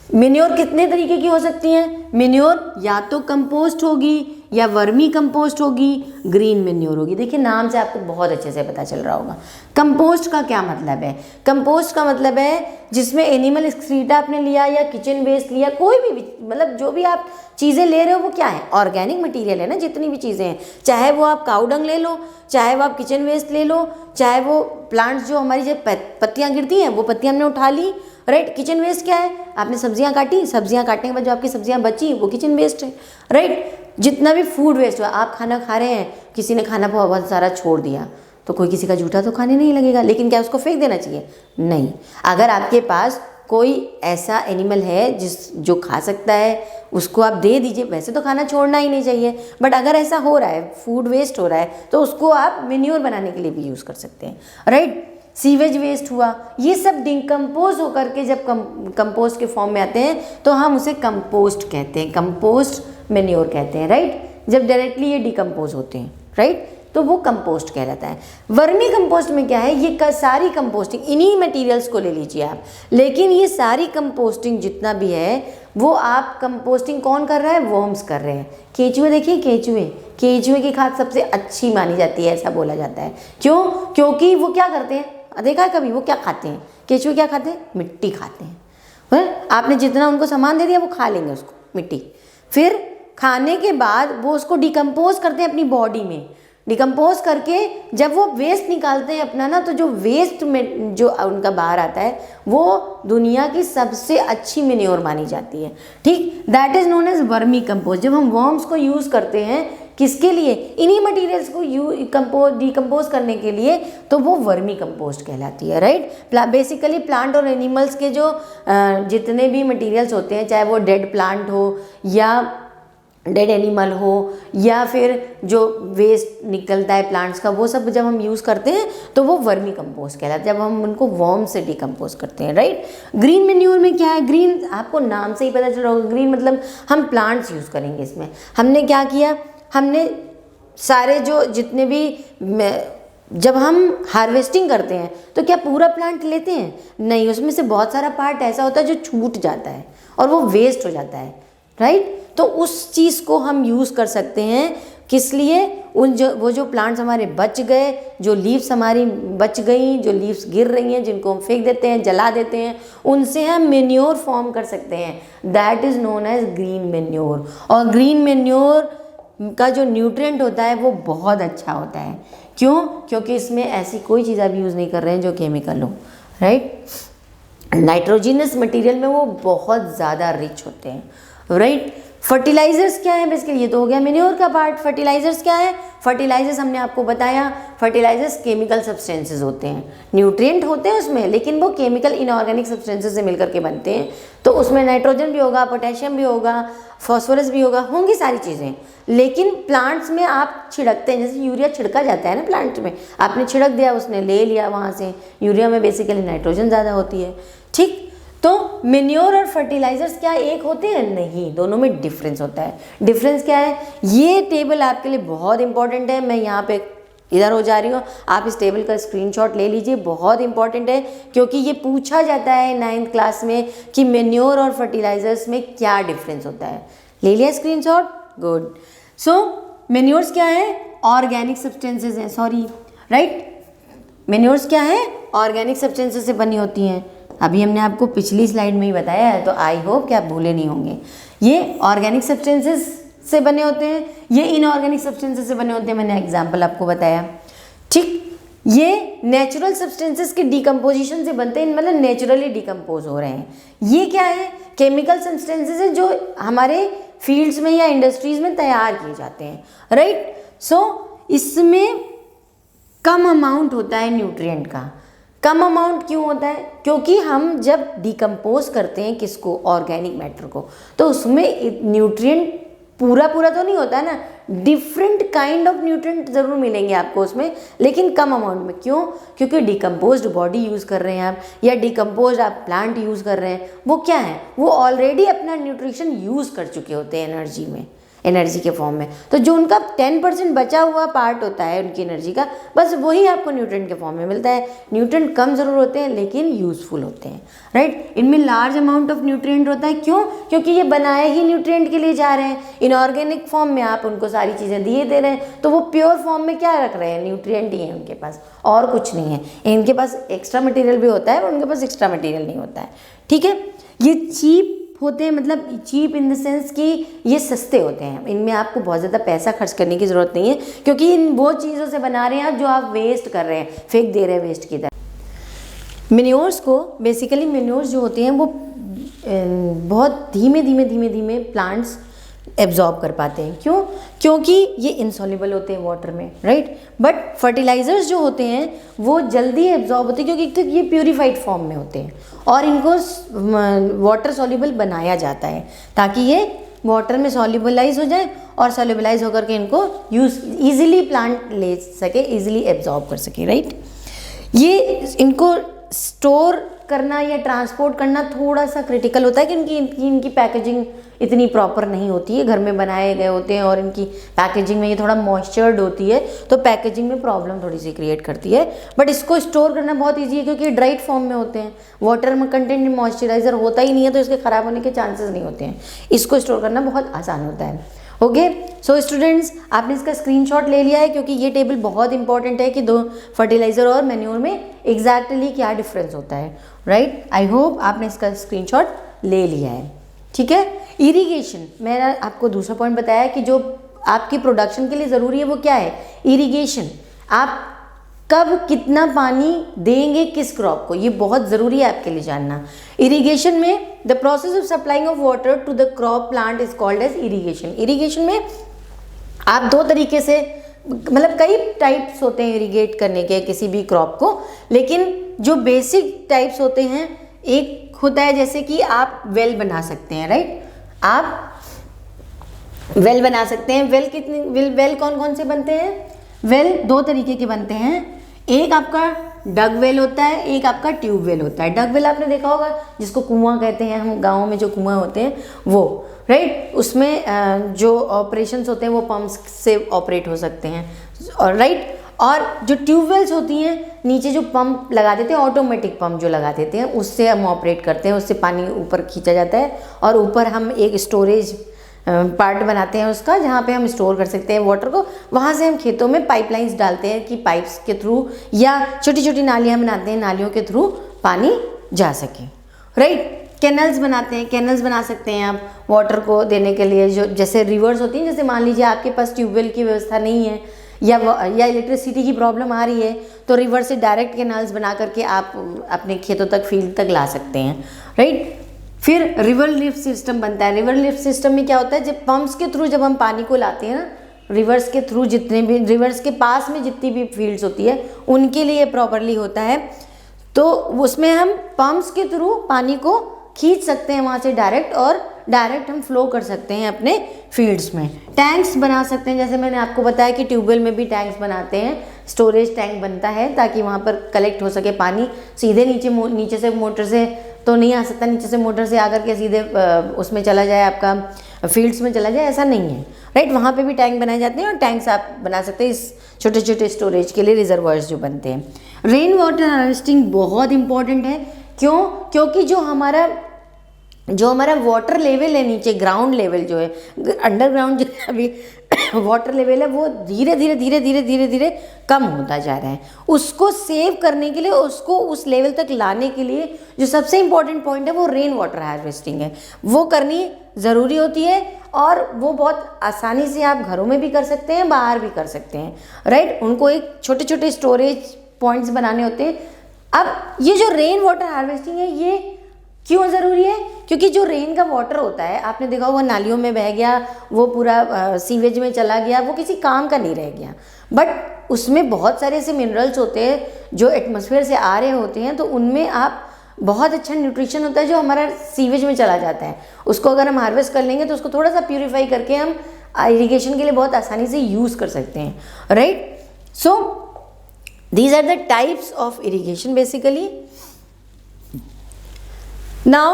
मेन्योर कितने तरीके की हो सकती हैं? मेन्योर या तो कंपोस्ट होगी, या वर्मी कंपोस्ट होगी, ग्रीन मेन्योर होगी। देखिए नाम से आपको बहुत अच्छे से पता चल रहा होगा। कंपोस्ट का क्या मतलब है? कंपोस्ट का मतलब है जिसमें एनिमल एक्सक्रीटा आपने लिया या किचन वेस्ट लिया, कोई भी मतलब जो भी आप चीज़ें ले रहे हो वो क्या है? ऑर्गेनिक मटेरियल है ना, जितनी भी चीज़ें हैं, चाहे वो आप काऊ डंग ले लो, चाहे वो आप किचन वेस्ट ले लो, चाहे वो प्लांट्स जो हमारी जो पत्तियाँ गिरती हैं वो पत्तियाँ हमने उठा ली, राइट। किचन वेस्ट क्या है? आपने सब्जियां काटी, सब्जियां काटने के बाद जो आपकी सब्जियां बची वो किचन वेस्ट है, राइट। जितना भी फूड वेस्ट हुआ, आप खाना खा रहे हैं, किसी ने खाना बहुत सारा छोड़ दिया तो कोई किसी का जूठा तो खाने नहीं लगेगा, लेकिन क्या उसको फेंक देना चाहिए? नहीं। अगर आपके पास कोई ऐसा एनिमल है जो खा सकता है, उसको आप दे दीजिए। वैसे तो खाना छोड़ना ही नहीं चाहिए, बट अगर ऐसा हो रहा है, फूड वेस्ट हो रहा है, तो उसको आप मेन्योर बनाने के लिए भी यूज़ कर सकते हैं, राइट। सीवेज वेस्ट हुआ, ये सब डिकम्पोज होकर के जब कंपोस्ट के फॉर्म में आते हैं तो हम उसे कंपोस्ट कहते हैं, कंपोस्ट मेन्योर कहते हैं, राइट। जब डायरेक्टली ये डिकम्पोज होते हैं, राइट, तो वो कंपोस्ट कहलाता है। वर्मी कंपोस्ट में क्या है? ये सारी कंपोस्टिंग, इन्हीं मटेरियल्स को ले लीजिए आप, लेकिन ये सारी कंपोस्टिंग जितना भी है वो आप कंपोस्टिंग कौन कर रहा है? वर्म्स कर रहे हैं। केचुए देखिए, केचुए की खाद सबसे अच्छी मानी जाती है, ऐसा बोला जाता है। क्यों? क्योंकि वो क्या करते हैं, देखा है कभी वो क्या खाते हैं? केचुए क्या खाते हैं? मिट्टी खाते हैं। आपने जितना उनको सामान दे दिया वो खा लेंगे उसको, मिट्टी। फिर खाने के बाद वो उसको डिकम्पोज करते हैं अपनी बॉडी में। डिकम्पोज करके जब वो वेस्ट निकालते हैं अपना ना, तो जो वेस्ट में जो उनका बाहर आता है वो दुनिया की सबसे अच्छी मेन्योर मानी जाती है, ठीक। That is known as vermi compost. जब हम वर्म्स को यूज़ करते हैं किसके लिए? इन्हीं मटेरियल्स को डिकम्पोज करने के लिए, तो वो वर्मी कंपोस्ट कहलाती है, राइट। बेसिकली प्लांट और एनिमल्स के जो जितने भी मटेरियल्स होते हैं, चाहे वो डेड प्लांट हो या डेड एनिमल हो या फिर जो वेस्ट निकलता है प्लांट्स का, वो सब जब हम यूज़ करते हैं तो वो वर्मी कंपोस्ट कहलाता है, जब हम उनको वर्म से डिकम्पोज करते हैं, राइट। ग्रीन मेन्योर में क्या है? ग्रीन आपको नाम से ही पता चल रहा होगा, ग्रीन मतलब हम प्लांट्स यूज़ करेंगे इसमें। हमने क्या किया? हमने सारे जो जितने भी जब हम हार्वेस्टिंग करते हैं तो क्या पूरा प्लांट लेते हैं? नहीं, उसमें से बहुत सारा पार्ट ऐसा होता है जो छूट जाता है और वो वेस्ट हो जाता है, राइट। तो उस चीज़ को हम यूज़ कर सकते हैं, किस लिए? वो जो प्लांट्स हमारे बच गए, जो लीव्स हमारी बच गई, जो लीव्स गिर रही हैं, जिनको हम फेंक देते हैं, जला देते हैं, उनसे हम मेन्योर फॉर्म कर सकते हैं। That is known as green manure. और ग्रीन मेन्योर का जो न्यूट्रिएंट होता है वो बहुत अच्छा होता है। क्यों? क्योंकि इसमें ऐसी कोई चीज़ आप यूज़ नहीं कर रहे हैं जो केमिकल हो, राइट। नाइट्रोजिनस मटेरियल में वो बहुत ज़्यादा रिच होते हैं, राइट। फर्टिलाइजर्स क्या है? बेसिकली ये तो हो गया मेन्योर का पार्ट। फर्टिलाइजर्स क्या है? फर्टिलाइजर्स हमने आपको बताया, फर्टिलाइजर्स केमिकल सब्सटेंसेस होते हैं, न्यूट्रिएंट होते हैं उसमें, लेकिन वो केमिकल इनऑर्गेनिक सब्सटेंसेस से मिलकर के बनते हैं। तो उसमें नाइट्रोजन भी होगा, पोटेशियम भी होगा, फॉस्फोरस भी होगा, होंगी सारी चीज़ें। लेकिन प्लांट्स में आप छिड़कते हैं, जैसे यूरिया छिड़का जाता है ना प्लांट में, आपने छिड़क दिया, उसने ले लिया वहाँ से। यूरिया में बेसिकली नाइट्रोजन ज़्यादा होती है, ठीक। तो मेन्योर और फर्टिलाइजर्स क्या एक होते हैं? नहीं, दोनों में डिफरेंस होता है। डिफरेंस क्या है? ये टेबल आपके लिए बहुत इंपॉर्टेंट है। मैं यहाँ पे इधर हो जा रही हूँ, आप इस टेबल का स्क्रीनशॉट ले लीजिए, बहुत इंपॉर्टेंट है, क्योंकि ये पूछा जाता है 9th क्लास में कि मेन्योर और फर्टिलाइजर्स में क्या डिफरेंस होता है। ले लिया स्क्रीनशॉट? गुड। सो मेन्योर्स क्या है? ऑर्गेनिक सब्सटेंसेज हैं, सॉरी, राइट। मेन्योर्स क्या है? ऑर्गेनिक सब्सटेंसेज से बनी होती हैं। अभी हमने आपको पिछली स्लाइड में ही बताया है, तो आई होप कि आप भूले नहीं होंगे। ये ऑर्गेनिक सब्सटेंसेस से बने होते हैं, ये इनऑर्गेनिक सब्सटेंसेस से बने होते हैं, मैंने एग्जांपल आपको बताया, ठीक। ये नेचुरल सब्सटेंसेस के डिकम्पोजिशन से बनते हैं, मतलब नेचुरली डिकम्पोज हो रहे हैं। ये क्या है? केमिकल सब्सटेंसेस हैं जो हमारे फील्ड्स में या इंडस्ट्रीज में तैयार किए जाते हैं, राइट। सो इसमें कम अमाउंट होता है न्यूट्रिएंट का। कम अमाउंट क्यों होता है? क्योंकि हम जब डिकम्पोज करते हैं किसको? ऑर्गेनिक मैटर को, तो उसमें न्यूट्रिएंट पूरा तो नहीं होता है ना, डिफरेंट काइंड ऑफ न्यूट्रिएंट जरूर मिलेंगे आपको उसमें, लेकिन कम अमाउंट में। क्यों? क्योंकि डिकम्पोज्ड बॉडी यूज़ कर रहे हैं आप, या डिकम्पोज्ड आप प्लांट यूज़ कर रहे हैं। वो क्या है? वो ऑलरेडी अपना न्यूट्रिशन यूज़ कर चुके होते हैं एनर्जी में, एनर्जी के फॉर्म में। तो जो उनका 10% बचा हुआ पार्ट होता है उनकी एनर्जी का, बस वही आपको न्यूट्रिएंट के फॉर्म में मिलता है। न्यूट्रिएंट कम ज़रूर होते हैं लेकिन यूज़फुल होते हैं, राइट। इनमें लार्ज अमाउंट ऑफ न्यूट्रिएंट होता है, क्यों? क्योंकि ये बनाए ही न्यूट्रिएंट के लिए जा रहे हैं। इनऑर्गेनिक फॉर्म में आप उनको सारी चीज़ें दिए दे रहे हैं, तो वो प्योर फॉर्म में क्या रख रहे हैं? न्यूट्रिएंट ही है उनके पास, और कुछ नहीं है। इनके पास एक्स्ट्रा मटेरियल भी होता है और उनके पास एक्स्ट्रा मटेरियल नहीं होता है, ठीक है। ये चीप होते हैं, मतलब चीप इन द सेंस कि ये सस्ते होते हैं, इनमें आपको बहुत ज़्यादा पैसा खर्च करने की ज़रूरत नहीं है, क्योंकि इन वो चीज़ों से बना रहे हैं जो आप वेस्ट कर रहे हैं, फेंक दे रहे हैं वेस्ट की तरह। मेन्योर्स को बेसिकली, मेन्योर्स जो होते हैं वो बहुत धीमे धीमे प्लांट्स एब्जॉर्ब कर पाते हैं। क्यों? क्योंकि ये इनसॉल्युबल होते हैं वाटर में, राइट। बट फर्टिलाइजर्स जो होते हैं वो जल्दी एब्जॉर्ब होते हैं, क्योंकि ये प्यूरिफाइड फॉर्म में होते हैं और इनको वाटर सॉल्युबल बनाया जाता है ताकि ये वाटर में सॉल्युबलाइज हो जाए और सॉल्युबलाइज होकर के इनको यूज ईजिली प्लांट ले सके, ईजिली एब्जॉर्ब कर सके, राइट। ये इनको स्टोर करना या ट्रांसपोर्ट करना थोड़ा सा क्रिटिकल होता है, कि इनकी पैकेजिंग इतनी प्रॉपर नहीं होती है, घर में बनाए गए होते हैं और इनकी पैकेजिंग में ये थोड़ा मॉइस्चर्ड होती है, तो पैकेजिंग में प्रॉब्लम थोड़ी सी क्रिएट करती है। बट इसको स्टोर करना बहुत ईजी है, क्योंकि ड्राइड फॉर्म में होते हैं, वाटर में कंटेंट मॉइस्चराइजर होता ही नहीं है, तो इसके ख़राब होने के चांसेस नहीं होते हैं। इसको स्टोर करना बहुत आसान होता है। ओके, सो स्टूडेंट्स, आपने इसका स्क्रीनशॉट ले लिया है, क्योंकि ये टेबल बहुत इंपॉर्टेंट है कि दो फर्टिलाइज़र और मैन्योर में एग्जैक्टली क्या डिफरेंस होता है, राइट। आई होप आपने इसका स्क्रीनशॉट ले लिया है, ठीक है। इरिगेशन, मैंने आपको दूसरा पॉइंट बताया कि जो आपकी प्रोडक्शन के लिए ज़रूरी है वो क्या है? इरिगेशन। आप कब कितना पानी देंगे किस क्रॉप को, ये बहुत ज़रूरी है आपके लिए जानना। इरिगेशन में the process of supplying of water to the crop plant is called as irrigation. Irrigation में आप दो तरीके से, मतलब कई टाइप्स होते हैं इरिगेट करने के किसी भी क्रॉप को, लेकिन जो बेसिक टाइप्स होते हैं, एक होता है जैसे कि आप वेल बना सकते हैं, राइट। आप वेल बना सकते हैं। वेल कौन कौन से बनते हैं? वेल दो तरीके के बनते हैं, एक आपका डग वेल होता है, एक आपका ट्यूब वेल होता है। डग वेल आपने देखा होगा, जिसको कुआं कहते हैं हम गाँव में, जो कुआं होते हैं वो, राइट। उसमें जो ऑपरेशंस होते हैं वो पंप्स से ऑपरेट हो सकते हैं, और राइट। और जो ट्यूबवेल्स होती हैं, नीचे जो पंप लगा देते हैं, ऑटोमेटिक पंप जो लगा देते हैं, उससे हम ऑपरेट करते हैं, उससे पानी ऊपर खींचा जाता है और ऊपर हम एक स्टोरेज पार्ट बनाते हैं उसका, जहाँ पे हम स्टोर कर सकते हैं वाटर को। वहाँ से हम खेतों में पाइपलाइंस डालते हैं कि पाइप्स के थ्रू, या छोटी छोटी नालियाँ बनाते हैं, नालियों के थ्रू पानी जा सके, राइट। कैनल्स बनाते हैं, कैनल्स बना सकते हैं आप वाटर को देने के लिए। जो जैसे रिवर्स होती हैं, जैसे मान लीजिए आपके पास ट्यूबवेल की व्यवस्था नहीं है या इलेक्ट्रिसिटी की प्रॉब्लम आ रही है, तो रिवर से डायरेक्ट कैनल्स बना करके आप अपने खेतों तक, फील्ड तक ला सकते हैं, राइट। फिर रिवर लिफ्ट सिस्टम बनता है। रिवर लिफ्ट सिस्टम में क्या होता है, जब पंप्स के थ्रू जब हम पानी को लाते हैं ना, रिवर्स के थ्रू, जितने भी रिवर्स के पास में जितनी भी फील्ड्स होती है उनके लिए प्रॉपरली होता है, तो उसमें हम पंप्स के थ्रू पानी को खींच सकते हैं वहाँ से डायरेक्ट, और डायरेक्ट हम फ्लो कर सकते हैं अपने फील्ड्स में। टैंक्स बना सकते हैं, जैसे मैंने आपको बताया कि ट्यूबवेल में भी टैंक्स बनाते हैं, स्टोरेज टैंक बनता है ताकि वहाँ पर कलेक्ट हो सके पानी। सीधे नीचे से मोटर से तो नहीं आ सकता, नीचे से मोटर से आकर के सीधे उसमें चला जाए, आपका फील्ड्स में चला जाए, ऐसा नहीं है, राइट। वहाँ पे भी टैंक बनाए जाते हैं और टैंक्स आप बना सकते हैं इस छोटे छोटे स्टोरेज के लिए, रिजर्वायर्स जो बनते हैं। रेन वाटर हार्वेस्टिंग बहुत इंपॉर्टेंट है। क्यों? क्योंकि जो हमारा वाटर लेवल है, नीचे ग्राउंड लेवल जो है, अंडरग्राउंड जितना भी वाटर लेवल है, वो धीरे धीरे कम होता जा रहा है। उसको सेव करने के लिए, उसको उस लेवल तक लाने के लिए जो सबसे इम्पॉर्टेंट पॉइंट है वो रेन वाटर हार्वेस्टिंग है। वो करनी ज़रूरी होती है, और वो बहुत आसानी से आप घरों में भी कर सकते हैं, बाहर भी कर सकते हैं, राइट। उनको एक छोटे छोटे स्टोरेज पॉइंट्स बनाने होते हैं। अब ये जो रेन वाटर हार्वेस्टिंग है, ये क्यों ज़रूरी है? क्योंकि जो रेन का वाटर होता है, आपने देखा होगा नालियों में बह गया, वो पूरा सीवेज में चला गया, वो किसी काम का नहीं रह गया, बट उसमें बहुत सारे ऐसे मिनरल्स होते हैं जो एटमॉस्फेयर से आ रहे होते हैं, तो उनमें आप बहुत अच्छा न्यूट्रिशन होता है जो हमारा सीवेज में चला जाता है। उसको अगर हम हार्वेस्ट कर लेंगे तो उसको थोड़ा सा प्यूरीफाई करके हम इरिगेशन के लिए बहुत आसानी से यूज़ कर सकते हैं, right. So these are the types of irrigation basically. Now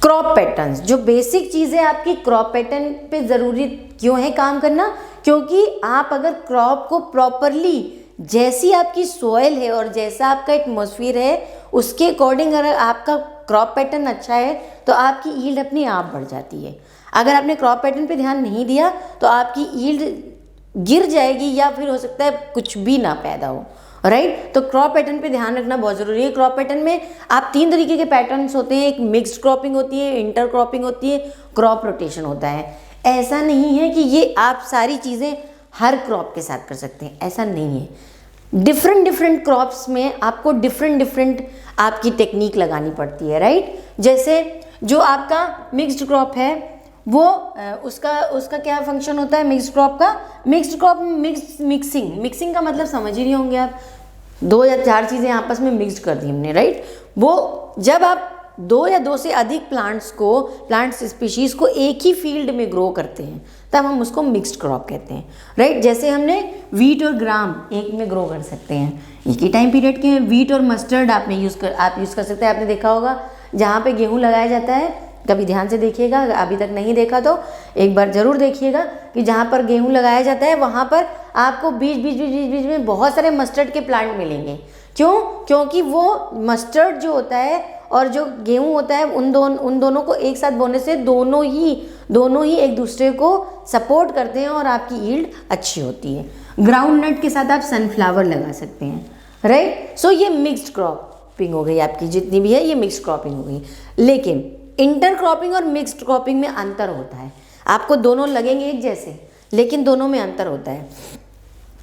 crop patterns, जो बेसिक चीज़ है आपकी क्रॉप पैटर्न पे ज़रूरी क्यों है काम करना, क्योंकि आप अगर क्रॉप को प्रॉपरली जैसी आपकी सॉइल है और जैसा आपका एटमॉस्फेयर है उसके अकॉर्डिंग अगर आपका क्रॉप पैटर्न अच्छा है तो आपकी यील्ड अपने आप बढ़ जाती है। अगर आपने क्रॉप पैटर्न पे ध्यान नहीं दिया तो आपकी यील्ड गिर जाएगी या फिर हो सकता है कुछ भी ना पैदा हो, राइट। तो क्रॉप पैटर्न पे ध्यान रखना बहुत ज़रूरी है। क्रॉप पैटर्न में आप 3 तरीके के पैटर्न्स होते हैं, एक मिक्स्ड क्रॉपिंग होती है, इंटर क्रॉपिंग होती है, क्रॉप रोटेशन होता है। ऐसा नहीं है कि ये आप सारी चीज़ें हर क्रॉप के साथ कर सकते हैं, ऐसा नहीं है। डिफरेंट क्रॉप्स में आपको डिफरेंट आपकी टेक्निक लगानी पड़ती है, राइट। जैसे जो आपका मिक्स्ड क्रॉप है वो उसका क्या फंक्शन होता है मिक्स्ड क्रॉप का। मिक्स्ड क्रॉप मिक्सिंग का मतलब समझ ही नहीं होंगे आप, 2 या 4 चीज़ें आपस में मिक्स्ड कर दी हमने, राइट। वो जब आप 2 या 2 से अधिक प्लांट्स स्पीशीज़ को एक ही फील्ड में ग्रो करते हैं तब हम उसको मिक्स्ड क्रॉप कहते हैं, राइट। जैसे हमने वीट और ग्राम एक में ग्रो कर सकते हैं, एक ही टाइम पीरियड के हैं। वीट और मस्टर्ड आप यूज़ कर सकते हैं। आपने देखा होगा जहाँ पे गेहूँ लगाया जाता है, कभी ध्यान से देखिएगा, अभी तक नहीं देखा तो एक बार ज़रूर देखिएगा कि जहाँ पर गेहूँ लगाया जाता है वहाँ पर आपको बीच में बहुत सारे मस्टर्ड के प्लांट मिलेंगे। क्यों? क्योंकि वो मस्टर्ड जो होता है और जो गेहूँ होता है उन दोनों को एक साथ बोने से दोनों ही एक दूसरे को सपोर्ट करते हैं और आपकी यील्ड अच्छी होती है। ग्राउंड नट के साथ आप सनफ्लावर लगा सकते हैं, राइट। सो ये मिक्स्ड क्रॉपिंग हो गई आपकी, जितनी भी है ये मिक्स्ड क्रॉपिंग हो गई। लेकिन इंटर क्रॉपिंग और मिक्स्ड क्रॉपिंग में अंतर होता है। आपको दोनों लगेंगे एक जैसे, लेकिन दोनों में अंतर होता है।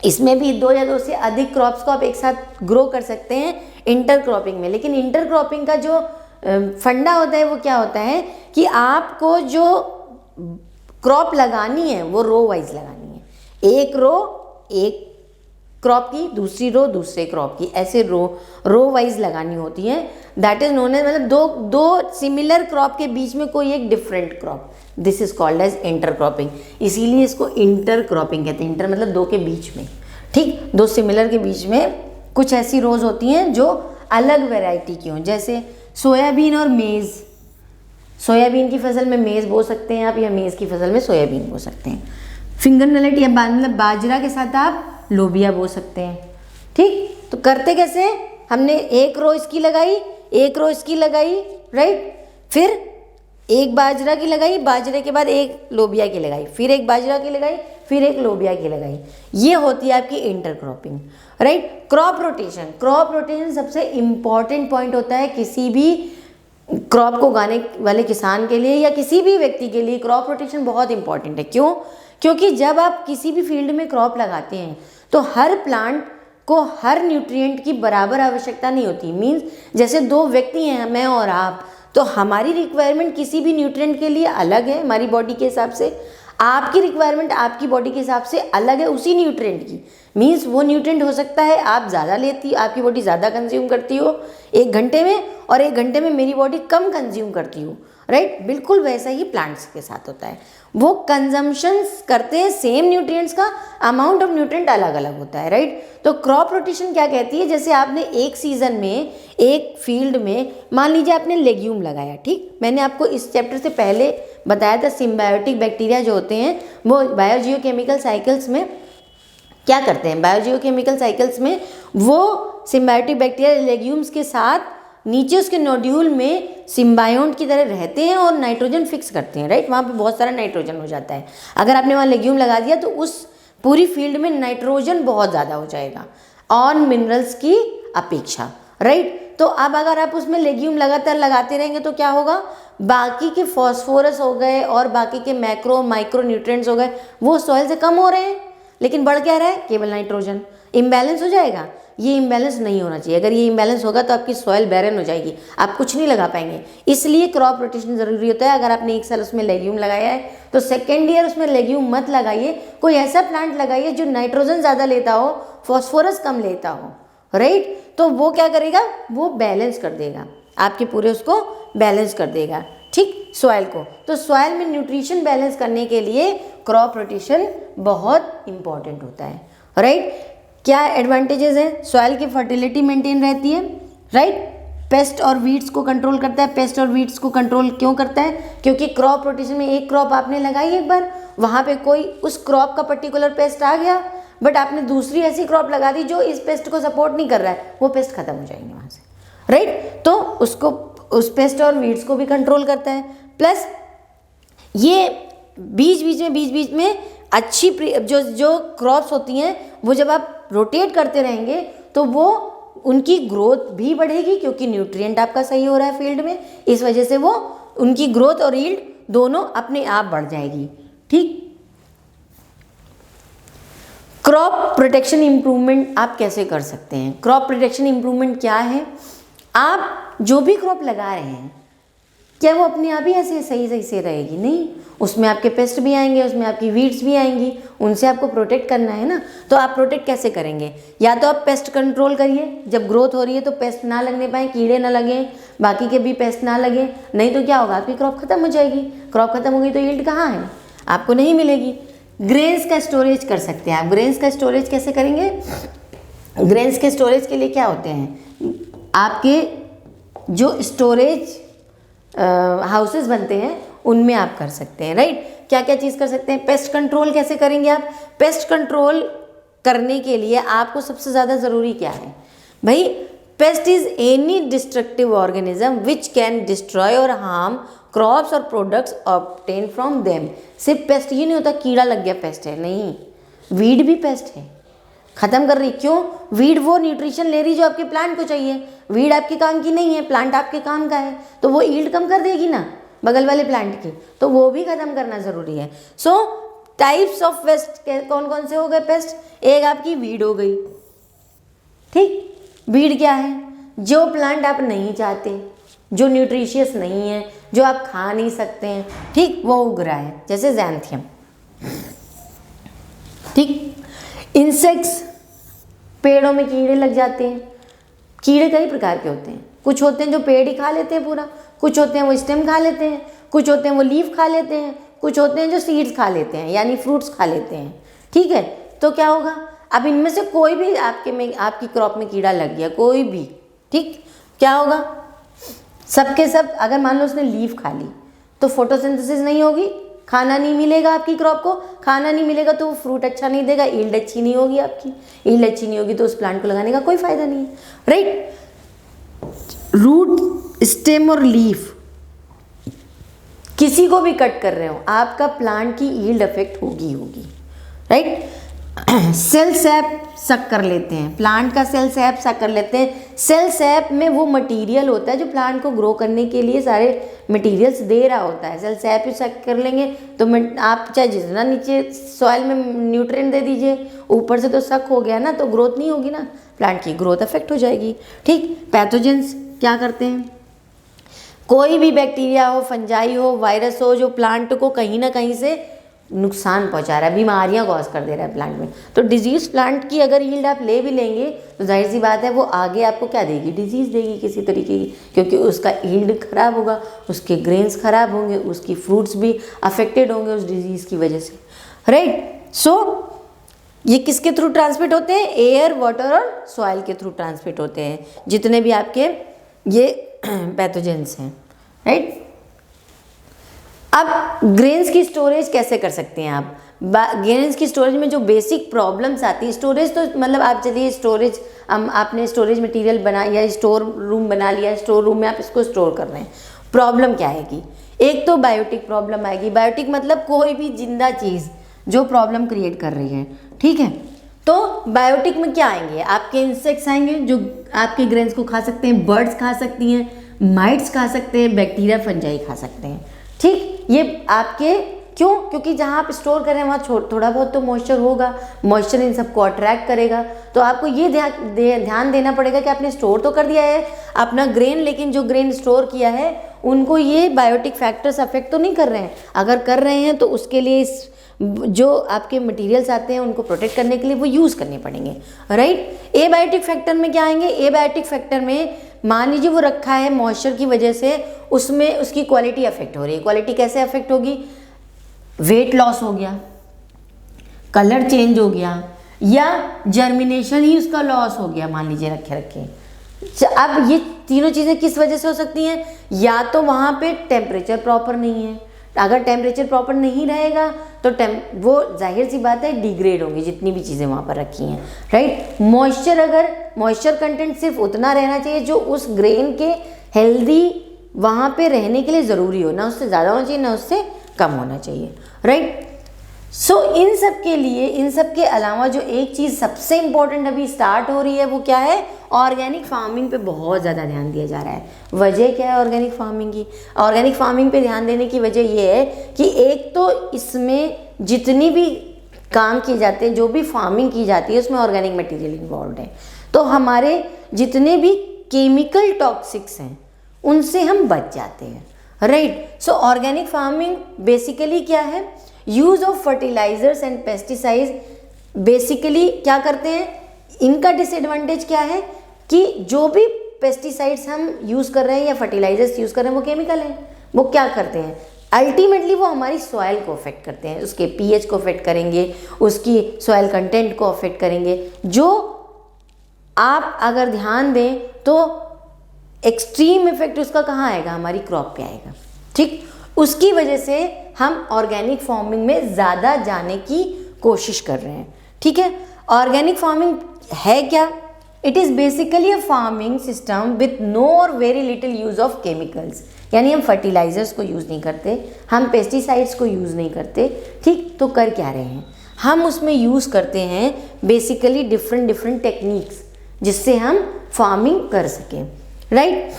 इसमें भी 2 या 2 से अधिक क्रॉप्स को आप एक साथ ग्रो कर सकते हैं इंटर क्रॉपिंग में। लेकिन इंटर क्रॉपिंग का जो फंडा होता है वो क्या होता है कि आपको जो क्रॉप लगानी है वो रो वाइज लगानी है। एक रो एक क्रॉप की, दूसरी रो दूसरे क्रॉप की, ऐसे रो वाइज लगानी होती है। दैट इज नोन एज, मतलब दो सिमिलर क्रॉप के बीच में कोई एक different crop, this is called as inter cropping. इसीलिए इसको इंटर क्रॉपिंग कहते हैं। इंटर मतलब 2 के बीच में, ठीक, 2 सिमिलर के बीच में कुछ ऐसी रोज होती हैं जो अलग वेराइटी की हों। जैसे सोयाबीन और मेज़, सोयाबीन की फसल में मेज़ बो सकते हैं आप, या मेज़ की फसल में सोयाबीन बो सकते हैं। फिंगर मिलेट या मतलब बाजरा के साथ आप लोबिया बो सकते हैं, ठीक। तो करते कैसे, हमने एक रो इसकी लगाई, एक रो इसकी लगाई, राइट, फिर एक बाजरा की लगाई, बाजरे के बाद एक लोबिया की लगाई, फिर एक बाजरा की लगाई, फिर एक लोबिया की लगाई। ये होती है आपकी inter cropping, right. Crop rotation सबसे इम्पॉर्टेंट पॉइंट होता है किसी भी क्रॉप को उगाने वाले किसान के लिए या किसी भी व्यक्ति के लिए। क्रॉप रोटेशन बहुत इंपॉर्टेंट है। क्यों? क्योंकि जब आप किसी भी फील्ड में क्रॉप लगाते हैं तो हर प्लांट को हर न्यूट्रिएंट की बराबर आवश्यकता नहीं होती। मीन्स जैसे 2 व्यक्ति हैं, मैं और आप, तो हमारी रिक्वायरमेंट किसी भी न्यूट्रिएंट के लिए अलग है हमारी बॉडी के हिसाब से, आपकी रिक्वायरमेंट आपकी बॉडी के हिसाब से अलग है उसी न्यूट्रिएंट की। मीन्स वो न्यूट्रिएंट हो सकता है आप ज़्यादा लेती, आपकी बॉडी ज़्यादा कंज्यूम करती हो 1 घंटे में, और 1 घंटे में मेरी बॉडी कम कंज्यूम करती हो, राइट। बिल्कुल वैसा ही प्लांट्स के साथ होता है। वो कंजम्पशंस करते हैं सेम न्यूट्रिएंट्स का, अमाउंट ऑफ न्यूट्रिएंट अलग अलग होता है, राइट। तो क्रॉप रोटेशन क्या कहती है, जैसे आपने एक सीजन में एक फील्ड में मान लीजिए आपने लेग्यूम लगाया, ठीक। मैंने आपको इस चैप्टर से पहले बताया था सिम्बायोटिक बैक्टीरिया जो होते हैं वो बायोजियोकेमिकल साइकिल्स में क्या करते हैं। बायोजियोकेमिकल साइकिल्स में वो सिम्बायोटिक बैक्टीरिया लेग्यूम्स के साथ नीचे उसके नोड्यूल में सिम्बायोंट की तरह रहते हैं और नाइट्रोजन फिक्स करते हैं, राइट। वहाँ पे बहुत सारा नाइट्रोजन हो जाता है। अगर आपने वहाँ लेग्यूम लगा दिया तो उस पूरी फील्ड में नाइट्रोजन बहुत ज़्यादा हो जाएगा ऑन मिनरल्स की अपेक्षा, राइट। तो अब अगर आप उसमें लेग्यूम लगातार लगाते रहेंगे तो क्या होगा, बाकी के फॉस्फोरस हो गए और बाकी के मैक्रो माइक्रो न्यूट्रिएंट्स हो गए वो सॉइल से कम हो रहे हैं, लेकिन बढ़ क्या रहा है, केवल नाइट्रोजन। इम्बैलेंस हो जाएगा। ये इम्बैलेंस नहीं होना चाहिए। अगर ये इम्बैलेंस होगा तो आपकी सॉइल बैरन हो जाएगी, आप कुछ नहीं लगा पाएंगे। इसलिए क्रॉप रोटेशन जरूरी होता है। अगर आपने 1 साल उसमें लेग्यूम लगाया है तो सेकेंड ईयर उसमें लेग्यूम मत लगाइए, कोई ऐसा प्लांट लगाइए जो नाइट्रोजन ज़्यादा लेता हो, फॉस्फोरस कम लेता हो, राइट। तो वो क्या करेगा, वो बैलेंस कर देगा आपके पूरे, उसको बैलेंस कर देगा, ठीक, सॉइल को। तो सॉइल में न्यूट्रिशन बैलेंस करने के लिए क्रॉप रोटेशन बहुत इंपॉर्टेंट होता है, राइट। क्या एडवांटेजेस हैं, सॉइल की फर्टिलिटी मेंटेन रहती है, राइट। पेस्ट और वीड्स को कंट्रोल करता है। पेस्ट और वीड्स को कंट्रोल क्यों करता है? क्योंकि क्रॉप रोटेशन में एक क्रॉप आपने लगाई एक बार, वहाँ पे कोई उस क्रॉप का पर्टिकुलर पेस्ट आ गया, बट आपने दूसरी ऐसी क्रॉप लगा दी जो इस पेस्ट को सपोर्ट नहीं कर रहा है, वो पेस्ट खत्म हो जाएंगे वहाँ से, राइट। तो उसको, उस पेस्ट और वीड्स को भी कंट्रोल करता है। प्लस ये बीच बीच में अच्छी जो क्रॉप्स होती हैं वो जब आप रोटेट करते रहेंगे तो वो उनकी ग्रोथ भी बढ़ेगी, क्योंकि न्यूट्रिएंट आपका सही हो रहा है फील्ड में, इस वजह से वो उनकी ग्रोथ और यील्ड दोनों अपने आप बढ़ जाएगी, ठीक। क्रॉप प्रोटेक्शन इम्प्रूवमेंट आप कैसे कर सकते हैं? क्रॉप प्रोटेक्शन इम्प्रूवमेंट क्या है? आप जो भी क्रॉप लगा रहे हैं, क्या वो अपने आप ही ऐसे सही से रहेगी? नहीं, उसमें आपके पेस्ट भी आएंगे, उसमें आपकी वीड्स भी आएंगी, उनसे आपको प्रोटेक्ट करना है ना। तो आप प्रोटेक्ट कैसे करेंगे? या तो आप पेस्ट कंट्रोल करिए, जब ग्रोथ हो रही है तो पेस्ट ना लगने पाए, कीड़े ना लगें, बाकी के भी पेस्ट ना लगे, नहीं तो क्या होगा, आपकी क्रॉप खत्म हो जाएगी। क्रॉप खत्म हो गई तो यील्ड कहाँ है? आपको नहीं मिलेगी। ग्रेन्स का स्टोरेज कर सकते हैं आप। ग्रेन्स का स्टोरेज कैसे करेंगे? ग्रेन्स के स्टोरेज के लिए क्या होते हैं, आपके जो स्टोरेज हाउसेस बनते हैं उनमें आप कर सकते हैं, राइट। क्या क्या चीज़ कर सकते हैं? पेस्ट कंट्रोल कैसे करेंगे आप? पेस्ट कंट्रोल करने के लिए आपको सबसे ज़्यादा ज़रूरी क्या है भाई? Paste is any destructive organism which can destroy और हार्म क्रॉप्स और प्रोडक्ट्स ऑब्टेन फ्रॉम देम। सिर्फ पेस्ट ये नहीं होता कीड़ा लग गया पेस्ट है, नहीं, वीड भी पेस्ट है, खत्म कर रही। क्यों? वीड वो न्यूट्रिशन ले रही जो आपके प्लांट को चाहिए। वीड आपके काम की नहीं है, प्लांट आपके काम का है, तो वो यील्ड कम कर देगी ना बगल वाले प्लांट की, तो वो भी खत्म करना ज़रूरी है। सो टाइप्स ऑफ पेस्ट कौन कौन से हो गए पेस्ट? एक आपकी वीड हो गई, ठीक। वीड क्या है? जो प्लांट आप नहीं चाहते, जो न्यूट्रिशियस नहीं है, जो आप खा नहीं सकते हैं, ठीक, वो उग रहा है, जैसे ज़ैंथियम, ठीक। इंसेक्ट्स, पेड़ों में कीड़े लग जाते हैं। कीड़े कई प्रकार के होते हैं, कुछ होते हैं जो पेड़ ही खा लेते हैं पूरा, कुछ होते हैं वो स्टेम खा लेते हैं, कुछ होते हैं वो लीफ खा लेते हैं, कुछ होते हैं जो सीड्स खा लेते हैं, यानी फ्रूट्स खा लेते हैं, ठीक है। तो क्या होगा, अब इनमें से कोई भी आपकी क्रॉप में कीड़ा लग गया, कोई भी, ठीक, क्या होगा, सबके सब, अगर मान लो उसने लीफ खा ली तो फोटोसिंथेसिस नहीं होगी, खाना नहीं मिलेगा आपकी क्रॉप को, खाना नहीं मिलेगा तो वो फ्रूट अच्छा नहीं देगा, यील्ड अच्छी नहीं होगी आपकी, यील्ड अच्छी नहीं होगी तो उस प्लांट को लगाने का कोई फायदा नहीं है, राइट। रूट, स्टेम और लीफ किसी को भी कट कर रहे हो, आपका प्लांट की यील्ड अफेक्ट होगी, राइट। सेल सैप सक कर लेते हैं, प्लांट का सेल सैप सक कर लेते हैं। सेल सैप में वो मटेरियल होता है जो प्लांट को ग्रो करने के लिए सारे मटेरियल्स दे रहा होता है। सेल सैप ही सक कर लेंगे तो आप चाहे जितना नीचे सॉइल में न्यूट्रिएंट दे दीजिए, ऊपर से तो सक हो गया ना, तो ग्रोथ नहीं होगी ना, प्लांट की ग्रोथ अफेक्ट हो जाएगी, ठीक। पैथोजेंस क्या करते हैं? कोई भी बैक्टीरिया हो, फंजाई हो, वायरस हो, जो प्लांट को कहीं ना कहीं से नुकसान पहुंचा रहा है, बीमारियां कॉज कर दे रहा है प्लांट में, तो डिजीज प्लांट की अगर यील्ड आप ले भी लेंगे तो जाहिर सी बात है वो आगे आपको क्या देगी, डिजीज देगी किसी तरीके की, क्योंकि उसका यील्ड खराब होगा, उसके ग्रेन्स खराब होंगे, उसकी फ्रूट्स भी अफेक्टेड होंगे उस डिजीज की वजह से, राइट। सो ये किसके थ्रू ट्रांसमिट होते हैं? एयर, वाटर और सॉइल के थ्रू ट्रांसमिट होते हैं, जितने भी आपके ये पैथोजेंस हैं, राइट। अब ग्रेन्स की स्टोरेज कैसे कर सकते हैं आप? ग्रेन्स की स्टोरेज में जो बेसिक प्रॉब्लम्स आती है, स्टोरेज तो मतलब आप चलिए स्टोरेज, आपने स्टोरेज मटेरियल बना या स्टोर रूम बना लिया, स्टोर रूम में आप इसको स्टोर कर रहे हैं, प्रॉब्लम क्या आएगी? एक तो बायोटिक प्रॉब्लम आएगी। बायोटिक मतलब कोई भी जिंदा चीज़ जो प्रॉब्लम क्रिएट कर रही है, ठीक है। तो बायोटिक में क्या आएंगे? आपके इंसेक्ट्स आएंगे जो आपके ग्रेन्स को खा सकते हैं, बर्ड्स खा सकती हैं, माइट्स खा सकते हैं, बैक्टीरिया, फंजाई खा सकते हैं, ठीक। ये आपके क्यों? क्योंकि जहाँ आप स्टोर कर रहे हैं वहाँ थोड़ा बहुत तो मॉइस्चर होगा, मॉइस्चर इन सबको अट्रैक्ट करेगा, तो आपको ये ध्यान देना पड़ेगा कि आपने स्टोर तो कर दिया है अपना ग्रेन, लेकिन जो ग्रेन स्टोर किया है उनको ये बायोटिक फैक्टर्स अफेक्ट तो नहीं कर रहे हैं। अगर कर रहे हैं तो उसके लिए जो आपके मटेरियल्स आते हैं उनको प्रोटेक्ट करने के लिए वो यूज़ करने पड़ेंगे, राइट। एबायोटिक फैक्टर में क्या आएंगे? एबायोटिक फैक्टर में मान लीजिए वो रखा है मॉइस्चर की वजह से, उसमें उसकी क्वालिटी अफेक्ट हो रही है। क्वालिटी कैसे अफेक्ट होगी? वेट लॉस हो गया, कलर चेंज हो गया, या जर्मिनेशन ही उसका लॉस हो गया, मान लीजिए रखे अब ये तीनों चीज़ें किस वजह से हो सकती हैं? या तो वहाँ पे टेम्परेचर प्रॉपर नहीं है, अगर टेम्परेचर प्रॉपर नहीं रहेगा तो वो जाहिर सी बात है डिग्रेड होंगी जितनी भी चीज़ें वहाँ पर रखी हैं, राइट। मॉइस्चर कंटेंट सिर्फ उतना रहना चाहिए जो उस ग्रेन के हेल्दी वहाँ पे रहने के लिए ज़रूरी हो, ना उससे ज़्यादा होना चाहिए ना उससे कम होना चाहिए, राइट। सो इन सब के लिए, इन सब के अलावा जो एक चीज़ सबसे इम्पोर्टेंट अभी स्टार्ट हो रही है वो क्या है? ऑर्गेनिक फार्मिंग पे बहुत ज़्यादा ध्यान दिया जा रहा है। वजह क्या है ऑर्गेनिक फार्मिंग की? ऑर्गेनिक फार्मिंग पे ध्यान देने की वजह ये है कि एक तो इसमें जितनी भी काम किए जाते हैं, जो भी फार्मिंग की जाती है उसमें ऑर्गेनिक मटेरियल इन्वॉल्व है, तो हमारे जितने भी केमिकल टॉक्सिक्स हैं उनसे हम बच जाते हैं, right. So organic farming basically क्या है? Use of fertilisers and pesticides. Basically क्या करते हैं, इनका डिसएडवांटेज क्या है कि जो भी पेस्टिसाइड्स हम यूज़ कर रहे हैं या फर्टिलाइजर्स यूज़ कर रहे हैं वो केमिकल हैं। वो क्या करते हैं? अल्टीमेटली वो हमारी सॉइल को अफेक्ट करते हैं, उसके पीएच को अफेक्ट करेंगे, उसकी सॉइल कंटेंट को अफेक्ट करेंगे। जो आप अगर ध्यान दें तो एक्सट्रीम इफेक्ट उसका कहाँ आएगा? हमारी क्रॉप पे आएगा, ठीक। उसकी वजह से हम ऑर्गेनिक फार्मिंग में ज़्यादा जाने की कोशिश कर रहे हैं, ठीक है। ऑर्गेनिक फार्मिंग है क्या? It is basically a farming system with no or very little use of chemicals. यानी हम फर्टिलाइजर्स को यूज़ नहीं करते, हम पेस्टिसाइड्स को यूज़ नहीं करते, ठीक। तो कर क्या रहे हैं हम? उसमें यूज़ करते हैं बेसिकली डिफरेंट टेक्निक्स जिससे हम फार्मिंग कर सकें, राइट।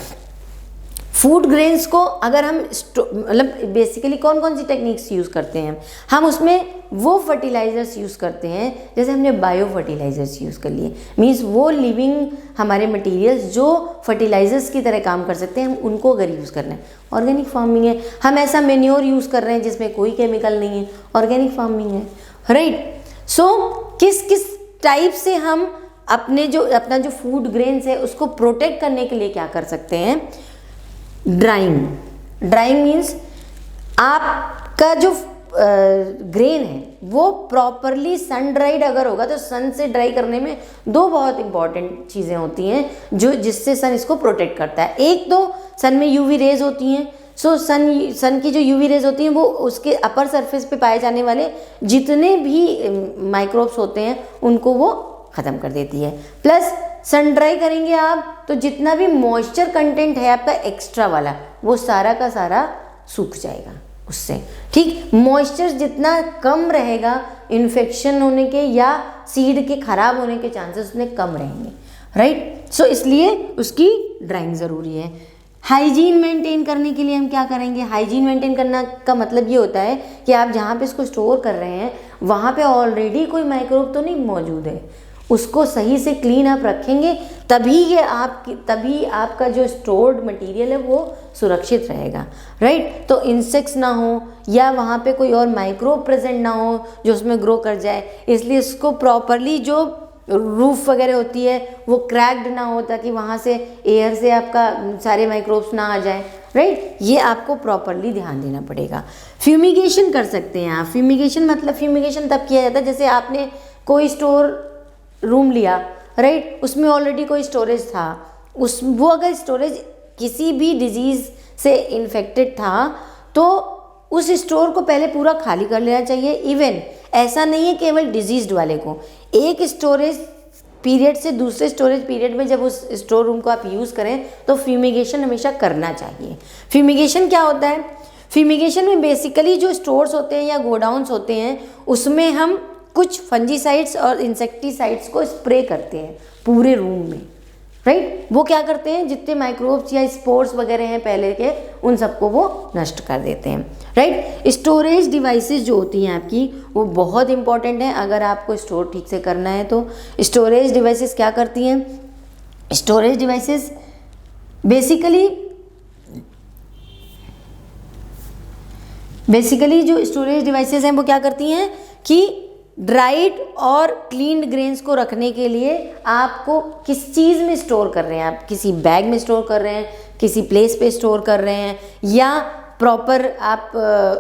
फूड ग्रेन्स को अगर हम मतलब बेसिकली कौन कौन सी टेक्निक्स यूज़ करते हैं हम? उसमें वो फर्टिलाइज़र्स यूज़ करते हैं, जैसे हमने बायो फर्टिलाइज़र्स यूज़ कर लिए, मीन्स वो लिविंग हमारे मटेरियल्स जो फर्टिलाइज़र्स की तरह काम कर सकते हैं, हम उनको अगर यूज़ कर रहे हैं, ऑर्गेनिक फार्मिंग है। हम ऐसा मेन्योर यूज़ कर रहे हैं जिसमें कोई केमिकल नहीं है, ऑर्गेनिक फार्मिंग है, राइट। सो किस किस टाइप से हम अपना जो फूड ग्रेन्स है उसको प्रोटेक्ट करने के लिए क्या कर सकते हैं? ड्राइंग मीन्स आपका जो ग्रेन है वो प्रॉपरली सन ड्राइड अगर होगा तो सन से ड्राई करने में दो बहुत इंपॉर्टेंट चीज़ें होती हैं जो जिससे सन इसको प्रोटेक्ट करता है। एक तो सन में यूवी रेज होती हैं, सो सन की जो यूवी रेज होती हैं वो उसके अपर सरफेस पे पाए जाने वाले जितने भी माइक्रोब्स होते हैं उनको वो ख़त्म कर देती है। प्लस सन ड्राई करेंगे आप तो जितना भी मॉइस्चर कंटेंट है आपका एक्स्ट्रा वाला वो सारा का सारा सूख जाएगा उससे, ठीक। मॉइस्चर जितना कम रहेगा इन्फेक्शन होने के या सीड के खराब होने के चांसेस उतने कम रहेंगे, राइट। सो इसलिए उसकी ड्राइंग ज़रूरी है। हाइजीन मेंटेन करने के लिए हम क्या करेंगे? हाइजीन मेंटेन करना का मतलब ये होता है कि आप जहाँ पे इसको स्टोर कर रहे हैं वहाँ पे ऑलरेडी कोई माइक्रोब तो नहीं मौजूद है, उसको सही से क्लीन अप रखेंगे तभी आपका जो स्टोर्ड मटेरियल है वो सुरक्षित रहेगा, राइट। तो इंसेक्ट्स ना हो या वहाँ पे कोई और माइक्रोब प्रेजेंट ना हो जो उसमें ग्रो कर जाए, इसलिए इसको प्रॉपरली जो रूफ वगैरह होती है वो क्रैक्ड ना हो ताकि वहाँ से एयर से आपका सारे माइक्रोब्स ना आ जाए, राइट। ये आपको प्रॉपरली ध्यान देना पड़ेगा। फ्यूमिगेशन कर सकते हैं आप। फ्यूमिगेशन तब किया जाता है जैसे आपने कोई स्टोर रूम लिया, राइट, उसमें ऑलरेडी कोई स्टोरेज था, वो अगर स्टोरेज किसी भी डिजीज़ से इन्फेक्टेड था तो उस स्टोर को पहले पूरा खाली कर लेना चाहिए। इवन ऐसा नहीं है केवल डिजीज्ड वाले को, एक स्टोरेज पीरियड से दूसरे स्टोरेज पीरियड में जब उस स्टोर रूम को आप यूज़ करें तो फ्यूमिगेशन हमेशा करना चाहिए। फ्यूमिगेशन क्या होता है? फ्यूमिगेशन में बेसिकली जो स्टोर्स होते हैं या गोडाउन्स होते हैं उसमें हम कुछ फंजीसाइड्स और इंसेक्टिसाइड्स को स्प्रे करते हैं पूरे रूम में, राइट। वो क्या करते हैं? जितने माइक्रोब्स या स्पोर्स वगैरह हैं पहले के उन सबको वो नष्ट कर देते हैं, राइट। स्टोरेज डिवाइसेस जो होती हैं आपकी वो बहुत इंपॉर्टेंट है अगर आपको स्टोर ठीक से करना है तो। स्टोरेज डिवाइसेस क्या करती हैं? स्टोरेज डिवाइसेस बेसिकली जो स्टोरेज डिवाइसेस हैं वो क्या करती हैं कि ड्राइड और क्लीन्ड ग्रेन्स को रखने के लिए आपको किस चीज़ में स्टोर कर रहे हैं, आप किसी बैग में स्टोर कर रहे हैं, किसी प्लेस पे स्टोर कर रहे हैं या प्रॉपर आप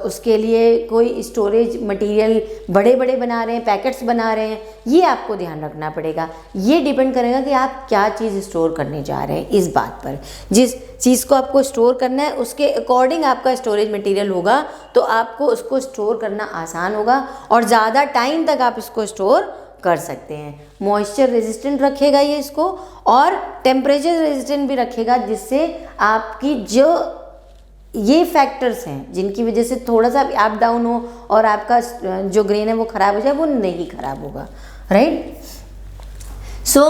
उसके लिए कोई स्टोरेज मटेरियल बड़े बड़े बना रहे हैं, पैकेट्स बना रहे हैं, ये आपको ध्यान रखना पड़ेगा। ये डिपेंड करेगा कि आप क्या चीज़ स्टोर करने जा रहे हैं इस बात पर। जिस चीज़ को आपको स्टोर करना है उसके अकॉर्डिंग आपका स्टोरेज मटेरियल होगा तो आपको उसको स्टोर करना आसान होगा और ज़्यादा टाइम तक आप इसको स्टोर कर सकते हैं। मॉइस्चर रेजिस्टेंट रखेगा ये इसको और टेम्परेचर रेजिस्टेंट भी रखेगा, जिससे आपकी जो ये फैक्टर्स हैं जिनकी वजह से थोड़ा सा अप डाउन हो और आपका जो ग्रेन है वो ख़राब हो जाए, वो नहीं ख़राब होगा, राइट। सो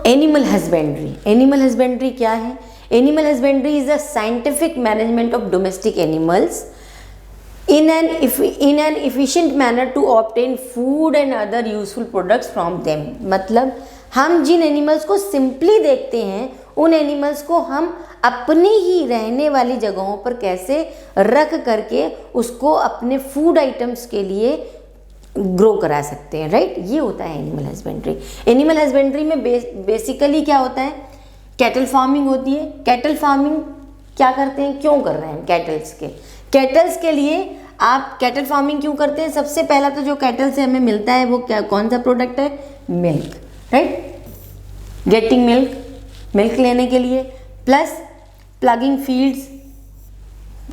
एनिमल हस्बेंड्री क्या है? Animal husbandry is a scientific management of domestic animals in an efficient manner to obtain food and other useful products from them। मतलब हम जिन एनिमल्स को सिंपली देखते हैं उन एनिमल्स को हम अपनी ही रहने वाली जगहों पर कैसे रख करके उसको अपने फूड आइटम्स के लिए ग्रो करा सकते हैं, राइट। ये होता है एनिमल हस्बेंड्री। एनिमल हस्बेंड्री में बेसिकली क्या होता है? कैटल फार्मिंग होती है। कैटल फार्मिंग क्या करते हैं, क्यों कर रहे हैं? कैटल्स के लिए आप कैटल फार्मिंग क्यों करते हैं? सबसे पहला तो जो कैटल से हमें मिलता है वो क्या, कौन सा प्रोडक्ट है? Milk, right. गेटिंग मिल्क लेने के लिए, प्लस प्लगिंग फील्ड्स,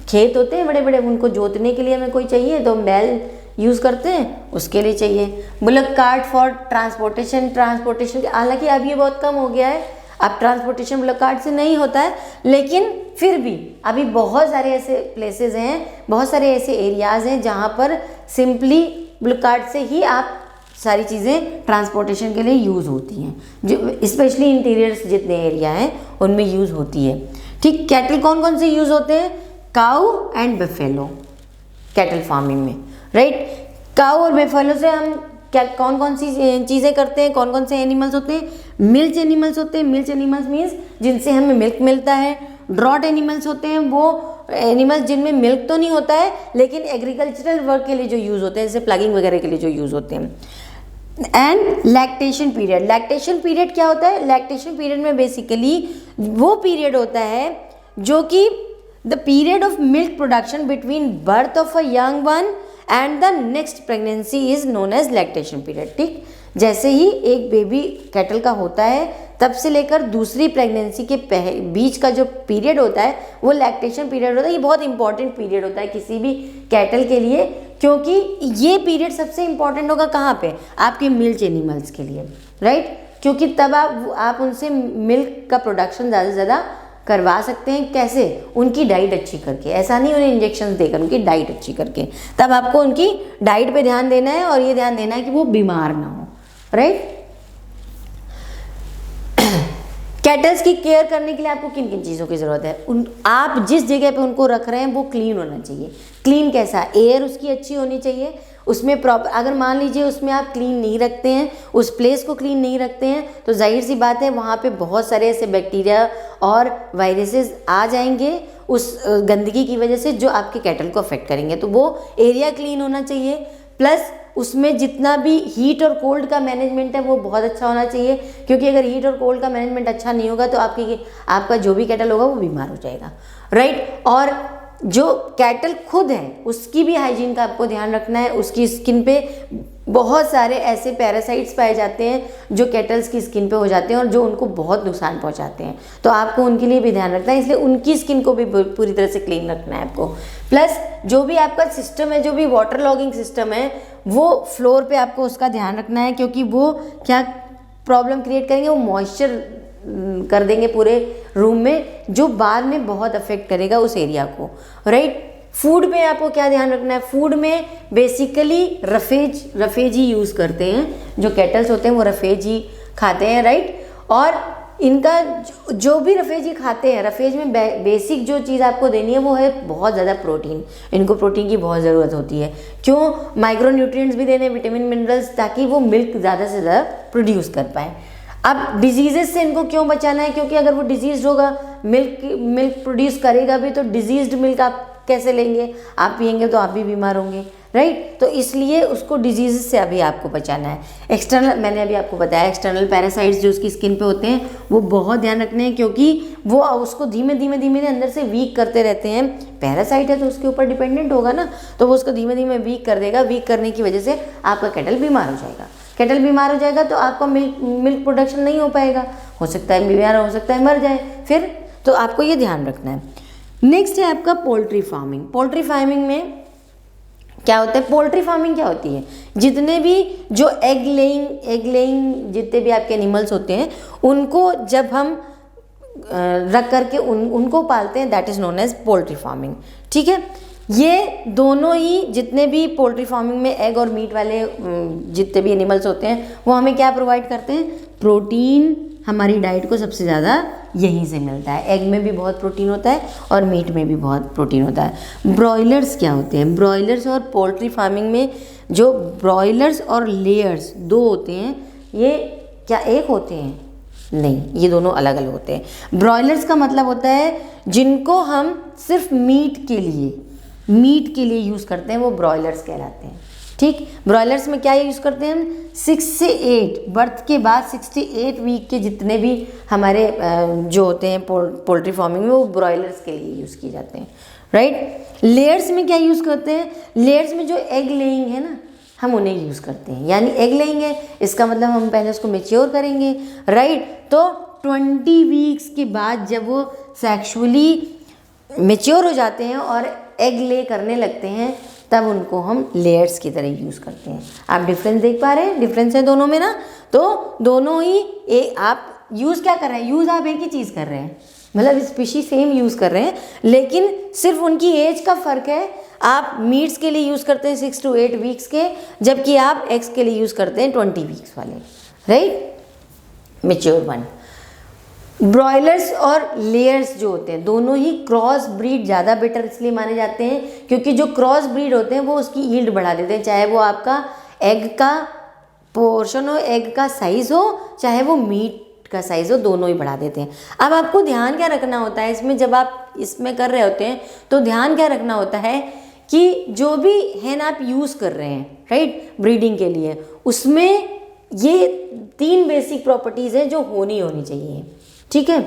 खेत होते हैं बड़े बड़े, उनको जोतने के लिए हमें कोई चाहिए तो बैल यूज़ करते हैं, उसके लिए चाहिए। बुलक कार्ट फॉर ट्रांसपोर्टेशन, हालांकि अब ये बहुत कम हो गया है, अब ट्रांसपोर्टेशन बुलक कार्ट से नहीं होता है, लेकिन फिर भी अभी बहुत सारे ऐसे प्लेसेस हैं, बहुत सारे ऐसे एरियाज़ हैं जहाँ पर सिंपली बुलक कार्ट से ही आप सारी चीज़ें ट्रांसपोर्टेशन के लिए यूज़ होती हैं, जो स्पेशली इंटीरियर्स जितने एरिया हैं उनमें यूज़ होती है, ठीक। कैटल कौन कौन से यूज़ होते हैं? काऊ एंड बफेलो कैटल फार्मिंग में, राइट। काऊ और बफेलो से हम क्या कौन कौन सी चीज़ें करते हैं? कौन कौन से एनिमल्स होते हैं? मिल्च एनिमल्स होते हैं। मिल्च एनिमल्स मीन्स जिनसे हमें मिल्क मिलता है। ड्रॉट एनिमल्स होते हैं वो एनिमल्स जिनमें मिल्क तो नहीं होता है लेकिन एग्रीकल्चरल वर्क के लिए जो यूज़ होते हैं, जैसे प्लगिंग वगैरह के लिए जो यूज़ होते हैं। एंड लैक्टेशन पीरियड क्या होता है? लैक्टेशन पीरियड में बेसिकली वो पीरियड होता है जो कि the period of milk production between birth of a young one and the next pregnancy is known as lactation period, ठीक। जैसे ही एक बेबी कैटल का होता है तब से लेकर दूसरी प्रेगनेंसी के बीच का जो पीरियड होता है वो लैक्टेशन पीरियड होता है। ये बहुत इंपॉर्टेंट पीरियड होता है किसी भी कैटल के लिए, क्योंकि ये पीरियड सबसे इंपॉर्टेंट होगा कहाँ पे? आपके मिल्च एनिमल्स के लिए, राइट। क्योंकि तब आप उनसे मिल्क का प्रोडक्शन ज़्यादा से ज़्यादा करवा सकते हैं। कैसे? उनकी डाइट अच्छी करके, ऐसा नहीं उन्हें इंजेक्शन देकर, उनकी डाइट अच्छी करके। तब आपको उनकी डाइट पे ध्यान देना है और ये ध्यान देना है कि वो बीमार ना हो, राइट। कैटल्स की केयर करने के लिए आपको किन किन चीज़ों की ज़रूरत है? आप जिस जगह पे उनको रख रहे हैं वो क्लीन होना चाहिए। क्लीन कैसा? एयर उसकी अच्छी होनी चाहिए, उसमें प्रॉपर, अगर मान लीजिए उसमें आप क्लीन नहीं रखते हैं, उस प्लेस को क्लीन नहीं रखते हैं, तो जाहिर सी बात है वहाँ पे बहुत सारे ऐसे बैक्टीरिया और वायरसेस आ जाएंगे उस गंदगी की वजह से, जो आपके कैटल को अफेक्ट करेंगे। तो वो एरिया क्लीन होना चाहिए, प्लस उसमें जितना भी हीट और कोल्ड का मैनेजमेंट है वो बहुत अच्छा होना चाहिए, क्योंकि अगर हीट और कोल्ड का मैनेजमेंट अच्छा नहीं होगा तो आपका जो भी कैटल होगा वो बीमार हो जाएगा, राइट। और जो कैटल खुद है उसकी भी हाइजीन का आपको ध्यान रखना है। उसकी स्किन पे बहुत सारे ऐसे पैरासाइट्स पाए जाते हैं जो कैटल्स की स्किन पे हो जाते हैं और जो उनको बहुत नुकसान पहुंचाते हैं, तो आपको उनके लिए भी ध्यान रखना है, इसलिए उनकी स्किन को भी पूरी तरह से क्लीन रखना है आपको। प्लस जो भी आपका सिस्टम है, जो भी वाटर लॉगिंग सिस्टम है, वो फ्लोर पे आपको उसका ध्यान रखना है, क्योंकि वो क्या प्रॉब्लम क्रिएट करेंगे, वो मॉइस्चर कर देंगे पूरे रूम में, जो बाद में बहुत अफेक्ट करेगा उस एरिया को, राइट। फूड में आपको क्या ध्यान रखना है? फूड में बेसिकली रफेज ही यूज़ करते हैं, जो कैटल्स होते हैं वो रफेज ही खाते हैं, राइट। और इनका जो भी रफेज ही खाते हैं, रफेज में बेसिक जो चीज़ आपको देनी है वो है बहुत ज़्यादा प्रोटीन। इनको प्रोटीन की बहुत ज़रूरत होती है। क्यों? माइक्रो न्यूट्रिएंट्स भी देने, विटामिन मिनरल्स, ताकि वो मिल्क ज़्यादा से ज़्यादा प्रोड्यूस कर पाए। अब डिजीज़ से इनको क्यों बचाना है? क्योंकि अगर वो डिजीज़ होगा, मिल्क प्रोड्यूस करेगा भी, तो डिजीज्ड मिल्क आप कैसे लेंगे? आप पियेंगे तो आप भी बीमार होंगे, राइट। तो इसलिए उसको डिजीज से अभी आपको बचाना है। एक्सटर्नल, मैंने अभी आपको बताया, एक्सटर्नल पैरासाइट्स जो उसकी स्किन पे होते हैं वो बहुत ध्यान रखने हैं, क्योंकि वो उसको धीमे धीमे धीमे अंदर से वीक करते रहते हैं। पैरासाइट है तो उसके ऊपर डिपेंडेंट होगा ना, तो वो उसको धीमे धीमे वीक कर देगा। वीक करने की वजह से आपका कैटल बीमार हो जाएगा। कैटल बीमार हो जाएगा तो आपका मिल्क प्रोडक्शन नहीं हो पाएगा, हो सकता है बीमार, हो सकता है मर जाए फिर। तो आपको ये ध्यान रखना है। नेक्स्ट है आपका पोल्ट्री फार्मिंग। पोल्ट्री फार्मिंग में क्या होता है? पोल्ट्री फार्मिंग क्या होती है? जितने भी जो एग लेइंग जितने भी आपके एनिमल्स होते हैं उनको जब हम रख करके उनको पालते हैं, that is known as poultry farming. ठीक है, ये दोनों ही जितने भी पोल्ट्री फार्मिंग में एग और मीट वाले जितने भी एनिमल्स होते हैं वो हमें क्या प्रोवाइड करते हैं? प्रोटीन। हमारी डाइट को सबसे ज़्यादा यहीं से मिलता है। एग में भी बहुत प्रोटीन होता है और मीट में भी बहुत प्रोटीन होता है। ब्रॉयलर्स क्या होते हैं? ब्रॉयलर्स और पोल्ट्री फार्मिंग में जो ब्रॉयलर्स और लेयर्स दो होते हैं, ये क्या एक होते हैं? नहीं, ये दोनों अलग अलग होते हैं। ब्रॉयलर्स का मतलब होता है जिनको हम सिर्फ मीट के लिए यूज़ करते हैं, वो ब्रॉयलर्स कहलाते हैं। ठीक, ब्रॉयलर्स में क्या यूज़ करते हैं हम? 6 से 8 बर्थ के बाद 6 से 8 वीक के जितने भी हमारे जो होते हैं पोल्ट्री फार्मिंग में, वो ब्रॉयलर्स के लिए यूज़ किए जाते हैं, राइट। लेयर्स में क्या यूज़ करते हैं? लेयर्स में जो एग लेइंग है ना, हम उन्हें यूज़ करते हैं। यानी एग लेइंग है, इसका मतलब हम पहले उसको मैच्योर करेंगे, राइट। तो 20 वीक्स के बाद जब वो सेक्सुअली मैच्योर हो जाते हैं और एग ले करने लगते हैं, तब उनको हम लेयर्स की तरह यूज़ करते हैं। आप डिफरेंस देख पा रहे हैं? डिफरेंस है दोनों में ना। तो दोनों ही आप यूज़ क्या कर रहे हैं? यूज़ आप एक ही चीज़ कर रहे हैं, मतलब स्पीशीज सेम यूज़ कर रहे हैं, लेकिन सिर्फ उनकी एज का फ़र्क है। आप मीट्स के लिए यूज़ करते हैं 6 to 8 वीक्स के, जबकि आप एग्स के लिए यूज़ करते हैं 20 वीक्स वाले, राइट, मेच्योर वन। ब्रॉयलर्स और लेयर्स जो होते हैं दोनों ही क्रॉस ब्रीड ज़्यादा बेटर इसलिए माने जाते हैं क्योंकि जो क्रॉस ब्रीड होते हैं वो उसकी यील्ड बढ़ा देते हैं, चाहे वो आपका एग का पोर्शन हो, एग का साइज़ हो, चाहे वो मीट का साइज़ हो, दोनों ही बढ़ा देते हैं। अब आपको ध्यान क्या रखना होता है इसमें, जब आप इसमें कर रहे होते हैं तो ध्यान क्या रखना होता है कि जो भी हैन आप यूज़ कर रहे हैं, राइट, ब्रीडिंग के लिए, उसमें ये 3 बेसिक प्रॉपर्टीज़ हैं जो होनी चाहिए। ठीक है,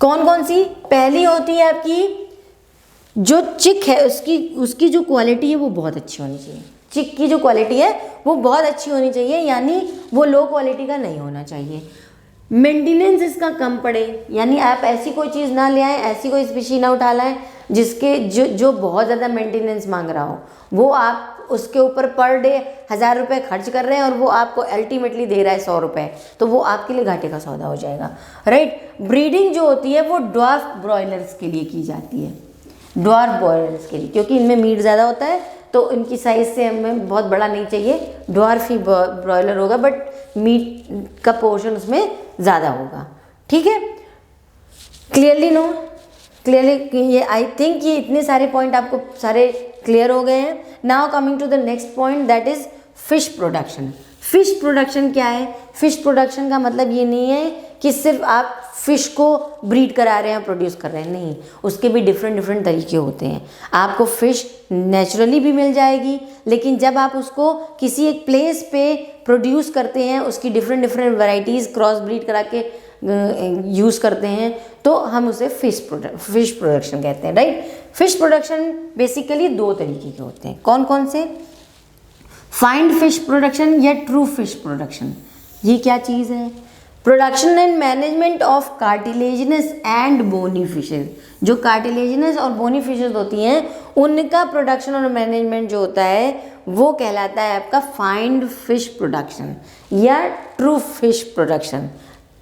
कौन कौन सी? पहली होती है आपकी जो चिक है उसकी जो क्वालिटी है वो बहुत अच्छी होनी चाहिए। चिक की जो क्वालिटी है वो बहुत अच्छी होनी चाहिए, यानी वो लो क्वालिटी का नहीं होना चाहिए। मेंटेनेंस इसका कम पड़े, यानी आप ऐसी कोई चीज़ ना ले आएँ, ऐसी कोई स्पीशी ना उठा लाएँ जिसके जो बहुत ज़्यादा मेंटेनेंस मांग रहा हो। वो आप उसके ऊपर पर डे 1000 रुपये खर्च कर रहे हैं और वो आपको अल्टीमेटली दे रहा है 100 रुपये, तो वो आपके लिए घाटे का सौदा हो जाएगा, राइट। ब्रीडिंग जो होती है वो ड्वार्फ ब्रॉयलर्स के लिए की जाती है, ड्वार्फ ब्रॉयलर्स के लिए, क्योंकि इनमें मीट ज़्यादा होता है तो इनकी साइज़ से हमें बहुत बड़ा नहीं चाहिए, ड्वार्फ ही ब्रॉयलर होगा, बट मीट का पोर्शन उसमें ज़्यादा होगा। ठीक है, क्लियरली ये आई थिंक ये इतने सारे पॉइंट आपको सारे क्लियर हो गए हैं। Now coming to the next point, that is fish production. Fish production क्या है? फिश प्रोडक्शन का मतलब ये नहीं है कि सिर्फ आप फिश को ब्रीड करा रहे हैं, प्रोड्यूस कर रहे हैं, नहीं, उसके भी डिफरेंट तरीके होते हैं। आपको फिश नेचुरली भी मिल जाएगी, लेकिन जब आप उसको किसी एक प्लेस पे प्रोड्यूस करते हैं, उसकी डिफरेंट वैरायटीज़ क्रॉस ब्रीड करा के यूज़ करते हैं, तो हम उसे फिश प्रोडक्शन कहते हैं, राइट। फिश प्रोडक्शन बेसिकली 2 तरीके के होते हैं। कौन कौन से? फाइंड फिश प्रोडक्शन या ट्रू फिश प्रोडक्शन। ये क्या चीज़ है? Production and management of cartilaginous and bony fishes. जो कार्टिलेजिनस और बोनी फिशेज होती हैं उनका प्रोडक्शन और मैनेजमेंट जो होता है वो कहलाता है आपका फाइंड फिश प्रोडक्शन या true fish production,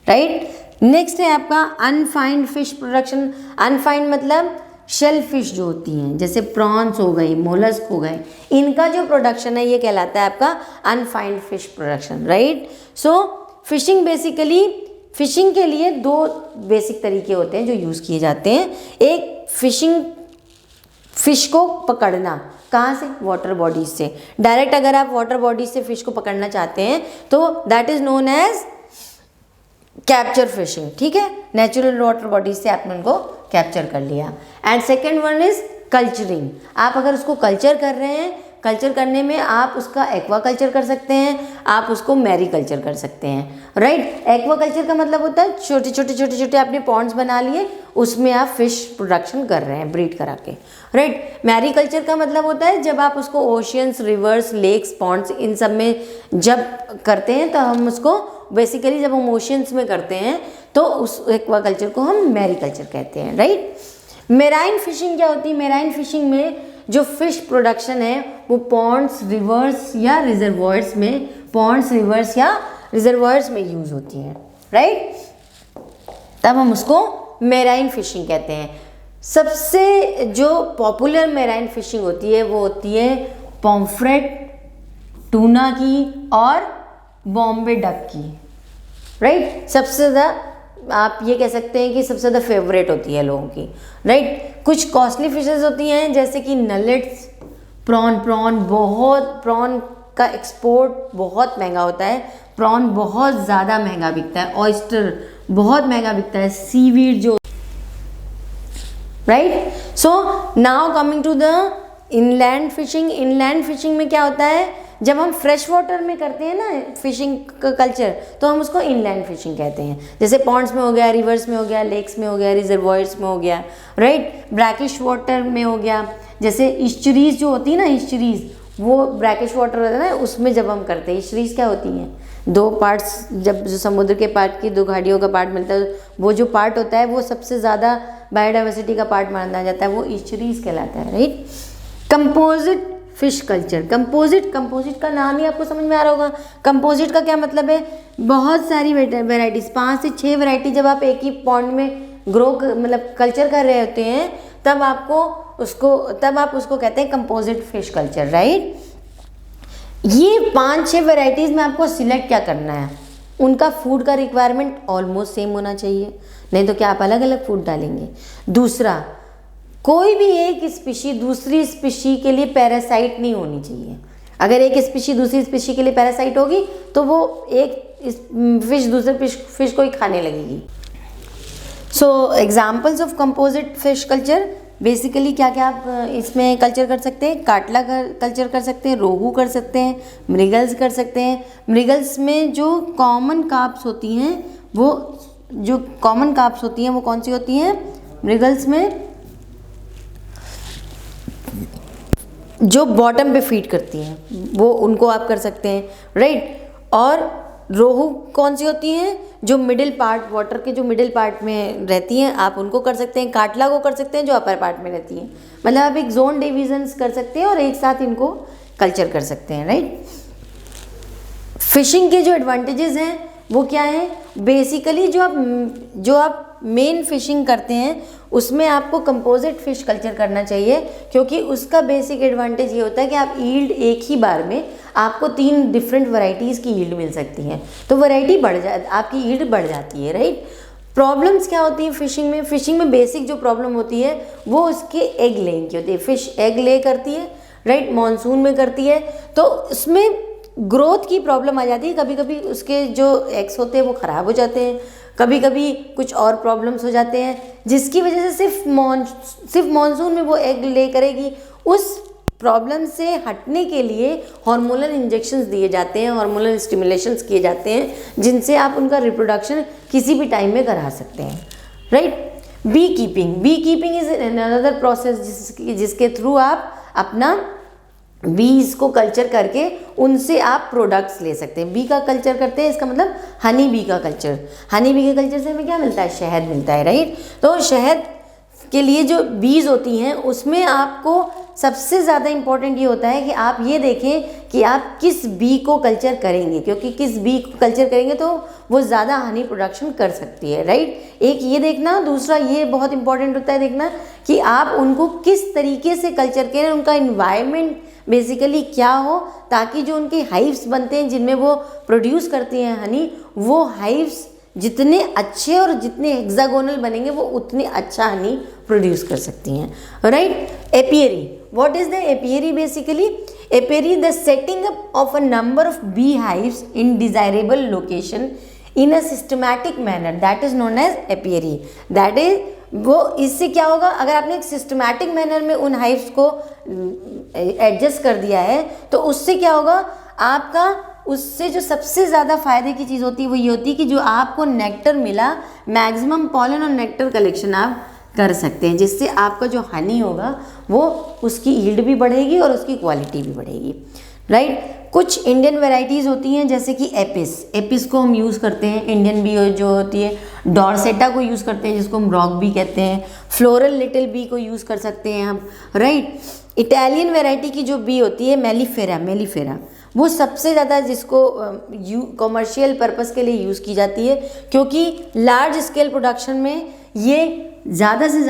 right. Next है आपका अनफाइंड फिश प्रोडक्शन। अनफाइंड मतलब शेल फिश जो होती हैं, जैसे प्रॉन्स हो गई, मोलस्क हो गए, इनका जो प्रोडक्शन है ये कहलाता है आपका अनफाइंड फिश प्रोडक्शन, राइट। सो फिशिंग बेसिकली, फिशिंग के लिए 2 बेसिक तरीके होते हैं जो यूज़ किए जाते हैं। एक फिश को पकड़ना, कहाँ से? वाटर बॉडीज से। डायरेक्ट अगर आप वाटर बॉडीज से फिश को पकड़ना चाहते हैं तो that is known as capture fishing. ठीक है, नेचुरल वाटर बॉडीज से आपने उनको कैप्चर कर लिया। And second one is culturing. आप अगर उसको कल्चर कर रहे हैं, कल्चर करने में आप उसका एक्वा कल्चर कर सकते हैं, आप उसको मैरी कल्चर कर सकते हैं, राइट। एक्वा कल्चर का मतलब होता है छोटे छोटे छोटे छोटे आपने पॉन्ड्स बना लिए, उसमें आप फिश प्रोडक्शन कर रहे हैं ब्रीड करा के, राइट। मैरी कल्चर का मतलब होता है जब आप उसको ओशियंस, रिवर्स, लेक्स, पॉन्ड्स इन सब में जब करते हैं तो हम उसको बेसिकली जब हम ओशियंस में करते हैं तो उस एक्वा कल्चर को हम मैरी कल्चर कहते हैं, राइट। मेराइन फिशिंग क्या होती है? मेराइन फिशिंग में जो फिश प्रोडक्शन है वो पॉन्ड्स, रिवर्स या रिजर्वॉयर्स में, पॉन्ड्स, रिवर्स या रिजर्वॉयर्स में यूज होती है, राइट। तब हम उसको मेराइन फिशिंग कहते हैं। सबसे जो पॉपुलर मेराइन फिशिंग होती है वो होती है पॉम्फ्रेट, टूना की और बॉम्बे डक की, राइट। सबसे ज़्यादा आप ये कह सकते हैं कि सबसे ज़्यादा फेवरेट होती है लोगों की, राइट। कुछ कॉस्टली फिशेस होती हैं जैसे कि नलेट्स, प्रॉन प्रॉन का एक्सपोर्ट बहुत महंगा होता है, प्रॉन बहुत ज़्यादा महंगा बिकता है, ऑयस्टर बहुत महंगा बिकता है, सीवीड जो, right. So now coming to the inland fishing. Inland fishing में क्या होता है, जब हम फ्रेश वाटर में करते हैं ना फिशिंग का कल्चर तो हम उसको इनलैंड फिशिंग कहते हैं। जैसे पॉन्ड्स में हो गया, रिवर्स में हो गया, लेक्स में हो गया, रिजर्वॉयर्स में हो गया, राइट। ब्रैकिश वाटर में हो गया, जैसे इस्चरीज जो होती है ना, इस्चरीज वो ब्रैकिश वाटर होता है ना, उसमें जब हम करते हैं। इस्चरीज क्या होती हैं? दो पार्ट्स, जब जो समुद्र के पार्ट की दो घाटियों का पार्ट मिलता है, वो जो पार्ट होता है वो सबसे ज़्यादा बायोडाइवर्सिटी का पार्ट माना जाता है, वो इस्चरीज कहलाता है, right. Composite fish culture. Composite का नाम ही आपको समझ में आ रहा होगा। कंपोजिट का क्या मतलब है? बहुत सारी वेराइटीज, 5 से 6 वेराइटी जब आप एक ही पॉन्ड में ग्रो मतलब कल्चर कर रहे होते हैं तब आप उसको कहते हैं कंपोजिट फिश कल्चर, राइट। ये 5-6 वेराइटीज में आपको सिलेक्ट क्या करना है, उनका फूड का रिक्वायरमेंट ऑलमोस्ट सेम होना चाहिए, नहीं तो क्या आप अलग अलग फूड डालेंगे। दूसरा, कोई भी एक स्पीशी दूसरी स्पीशी के लिए पैरासाइट नहीं होनी चाहिए। अगर एक स्पीशी दूसरी स्पीशी के लिए पैरासाइट होगी तो वो एक फिश दूसरे फिश को ही खाने लगेगी। सो examples of composite fish culture, basically क्या क्या आप इसमें कल्चर कर सकते हैं? काटला कल्चर कर सकते हैं, रोहू कर सकते हैं, मृगल्स कर सकते हैं। मृगल्स में जो कॉमन कार्प्स होती हैं वो कौन सी होती हैं? मृगल्स में जो बॉटम पे फीड करती हैं वो, उनको आप कर सकते हैं, राइट। और रोहू कौन सी होती हैं? जो मिडिल पार्ट, वाटर के जो मिडिल पार्ट में रहती हैं, आप उनको कर सकते हैं। काटला को कर सकते हैं जो अपर पार्ट में रहती हैं। मतलब आप एक जोन डिविजन्स कर सकते हैं और एक साथ इनको कल्चर कर सकते हैं, राइट। फिशिंग के जो एडवांटेजेस हैं वो क्या है? बेसिकली जो आप मेन फिशिंग करते हैं उसमें आपको कंपोजिट फिश कल्चर करना चाहिए, क्योंकि उसका बेसिक एडवांटेज ये होता है कि आप ईल्ड एक ही बार में आपको 3 डिफरेंट वैरायटीज़ की ईल्ड मिल सकती हैं, तो वैरायटी आपकी ईल्ड बढ़ जाती है, राइट। प्रॉब्लम्स क्या होती हैं फिशिंग में? फिशिंग में बेसिक जो प्रॉब्लम होती है वो उसके एग लेइंग की होती है। फिश एग ले करती है, राइट, मानसून में करती है, तो उसमें ग्रोथ की प्रॉब्लम आ जाती है। कभी कभी उसके जो एग्स होते हैं वो ख़राब हो जाते हैं, कभी कभी कुछ और प्रॉब्लम्स हो जाते हैं, जिसकी वजह से सिर्फ मानसून में वो एग ले करेगी। उस प्रॉब्लम से हटने के लिए हार्मोनल इंजेक्शंस दिए जाते हैं, हार्मोनल स्टिमुलेशंस किए जाते हैं, जिनसे आप उनका रिप्रोडक्शन किसी भी टाइम में करा सकते हैं, right. Bee keeping is another process जिसके थ्रू आप अपना बीज को कल्चर करके उनसे आप प्रोडक्ट्स ले सकते हैं। बी का कल्चर करते हैं, इसका मतलब हनी बी का कल्चर। हनी बी के कल्चर से हमें क्या मिलता है? शहद मिलता है, राइट। तो शहद के लिए जो बीज होती हैं उसमें आपको सबसे ज़्यादा इम्पॉर्टेंट ये होता है कि आप ये देखें कि आप किस बी को कल्चर करेंगे, क्योंकि किस बी को कल्चर करेंगे तो वो ज़्यादा हनी प्रोडक्शन कर सकती है, राइट। एक ये देखना, दूसरा ये बहुत इंपॉर्टेंट होता है देखना कि आप उनको किस तरीके से कल्चर करें, उनका इन्वायरमेंट बेसिकली क्या हो, ताकि जो उनके हाइव्स बनते हैं जिनमें वो प्रोड्यूस करती हैं हनी, वो हाइव्स जितने अच्छे और जितने हेक्सागोनल बनेंगे वो उतने अच्छा हनी प्रोड्यूस कर सकती हैं, right. Apiary, what is the apiary? Basically apiary the setting up of a number of bee hives in desirable location in a systematic manner, that is known as apiary. That is वो इससे क्या होगा, अगर आपने एक systematic manner में उन hives को एडजस्ट कर दिया है तो उससे क्या होगा, आपका उससे जो सबसे ज़्यादा फायदे की चीज़ होती है वो ये होती है कि जो आपको नेक्टर मिला, मैक्सिमम पॉलन और नेक्टर कलेक्शन आप कर सकते हैं, जिससे आपका जो हनी होगा वो उसकी यील्ड भी बढ़ेगी और उसकी क्वालिटी भी बढ़ेगी, राइट। कुछ इंडियन वैरायटीज़ होती हैं जैसे कि एपिस को हम यूज़ करते हैं, इंडियन बी जो होती है, डॉर्सेटा को यूज़ करते हैं जिसको हम रॉक बी कहते हैं, फ्लोरल लिटिल बी को यूज़ कर सकते हैं हम, राइट। इटालियन वैरायटी की जो बी होती है मेलिफेरा, वो सबसे ज़्यादा जिसको कॉमर्शियल पर्पस के लिए यूज़ की जाती है, क्योंकि लार्ज स्केल प्रोडक्शन में ये ज़्यादा से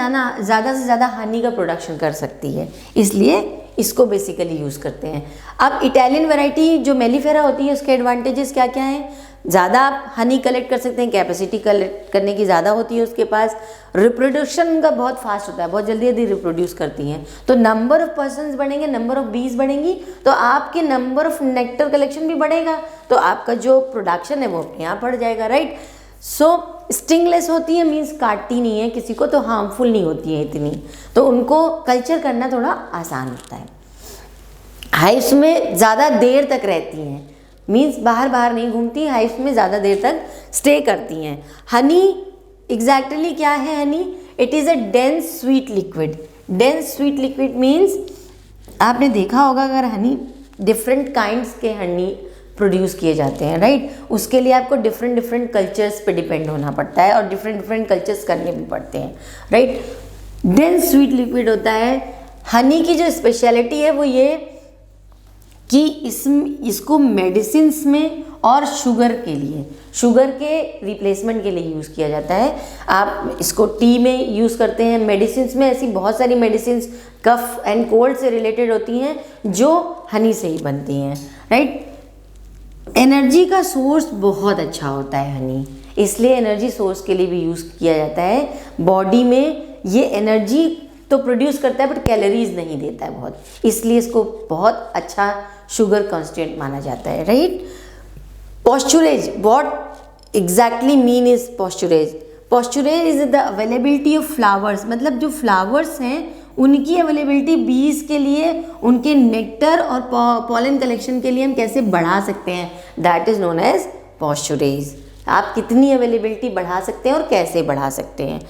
ज़्यादा हनी का प्रोडक्शन कर सकती है, इसलिए इसको बेसिकली यूज़ करते हैं। अब इटालियन वैरायटी जो मेलिफेरा होती है उसके एडवांटेजेस क्या क्या हैं, ज़्यादा आप हनी कलेक्ट कर सकते हैं, कैपेसिटी कलेक्ट करने की ज़्यादा होती है उसके पास, रिप्रोडक्शन उनका बहुत फास्ट होता है, बहुत जल्दी रिप्रोड्यूस करती हैं, तो नंबर ऑफ पर्सन्स बढ़ेंगे, नंबर ऑफ बीज बढ़ेंगी, तो आपके नंबर ऑफ नेक्टर कलेक्शन भी बढ़ेगा, तो आपका जो प्रोडक्शन है वो अपने आप बढ़ जाएगा, राइट। सो स्टिंगलेस होती है, मीन्स काटती नहीं है किसी को, तो हार्मफुल नहीं होती है इतनी, तो उनको कल्चर करना थोड़ा आसान होता है। हाइव्स में ज़्यादा देर तक रहती हैं, मीन्स बाहर नहीं घूमती, हाइव्स में ज़्यादा देर तक स्टे करती हैं। हनी एग्जैक्टली क्या है Honey, it is a dense sweet liquid means आपने देखा होगा अगर हनी डिफरेंट काइंड्स के हनी प्रोड्यूस किए जाते हैं, राइट, उसके लिए आपको डिफरेंट कल्चर्स पे डिपेंड होना पड़ता है और डिफरेंट कल्चर्स करने भी पड़ते हैं, राइट। डेंस स्वीट लिक्विड होता है। हनी की जो स्पेशलिटी है वो ये कि इसको मेडिसिन्स में और शुगर के रिप्लेसमेंट के लिए यूज़ किया जाता है। आप इसको टी में यूज़ करते हैं, मेडिसिन्स में ऐसी बहुत सारी मेडिसिन्स कफ एंड कोल्ड से रिलेटेड होती हैं जो हनी से ही बनती हैं, राइट। एनर्जी का सोर्स बहुत अच्छा होता है हनी, इसलिए एनर्जी सोर्स के लिए भी यूज़ किया जाता है। बॉडी में ये एनर्जी तो प्रोड्यूस करता है बट कैलोरीज नहीं देता है बहुत, इसलिए इसको बहुत अच्छा शुगर कॉन्स्टेंट माना जाता है, right. Pasturage, what exactly mean is pasturage is the availability of flowers, मतलब जो फ्लावर्स हैं उनकी अवेलेबिलिटी बीज के लिए, उनके नेक्टर और पॉलन कलेक्शन के लिए हम कैसे बढ़ा सकते हैं, दैट इज नोन एज पॉस्चुरेज। आप कितनी अवेलेबिलिटी बढ़ा सकते हैं और कैसे बढ़ा सकते हैं।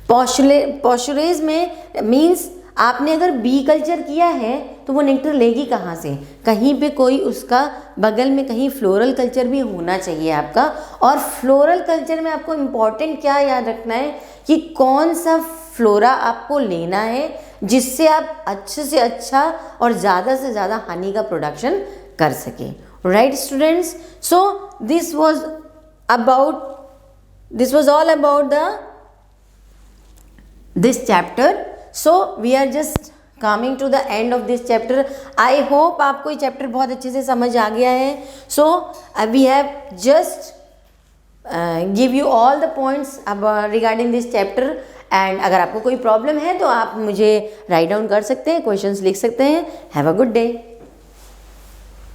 पॉस्चुरेज में मीन्स आपने अगर बी कल्चर किया है तो वो नेक्टर लेगी कहाँ से, कहीं पे कोई उसका बगल में कहीं फ्लोरल कल्चर भी होना चाहिए आपका। और फ्लोरल कल्चर में आपको इम्पॉर्टेंट क्या याद रखना है कि कौन सा फ्लोरा आपको लेना है जिससे आप अच्छे से अच्छा और ज़्यादा से ज़्यादा हनी का प्रोडक्शन कर सकें, right students. So this was all about this chapter. So we are just coming to the end of this chapter. I hope आपको ये chapter बहुत अच्छे से समझ आ गया है. So we have just give you all the points regarding this chapter. And अगर आपको कोई प्रॉब्लम है तो आप मुझे राइट डाउन कर सकते हैं, क्वेश्चंस लिख सकते हैं. Have a good day.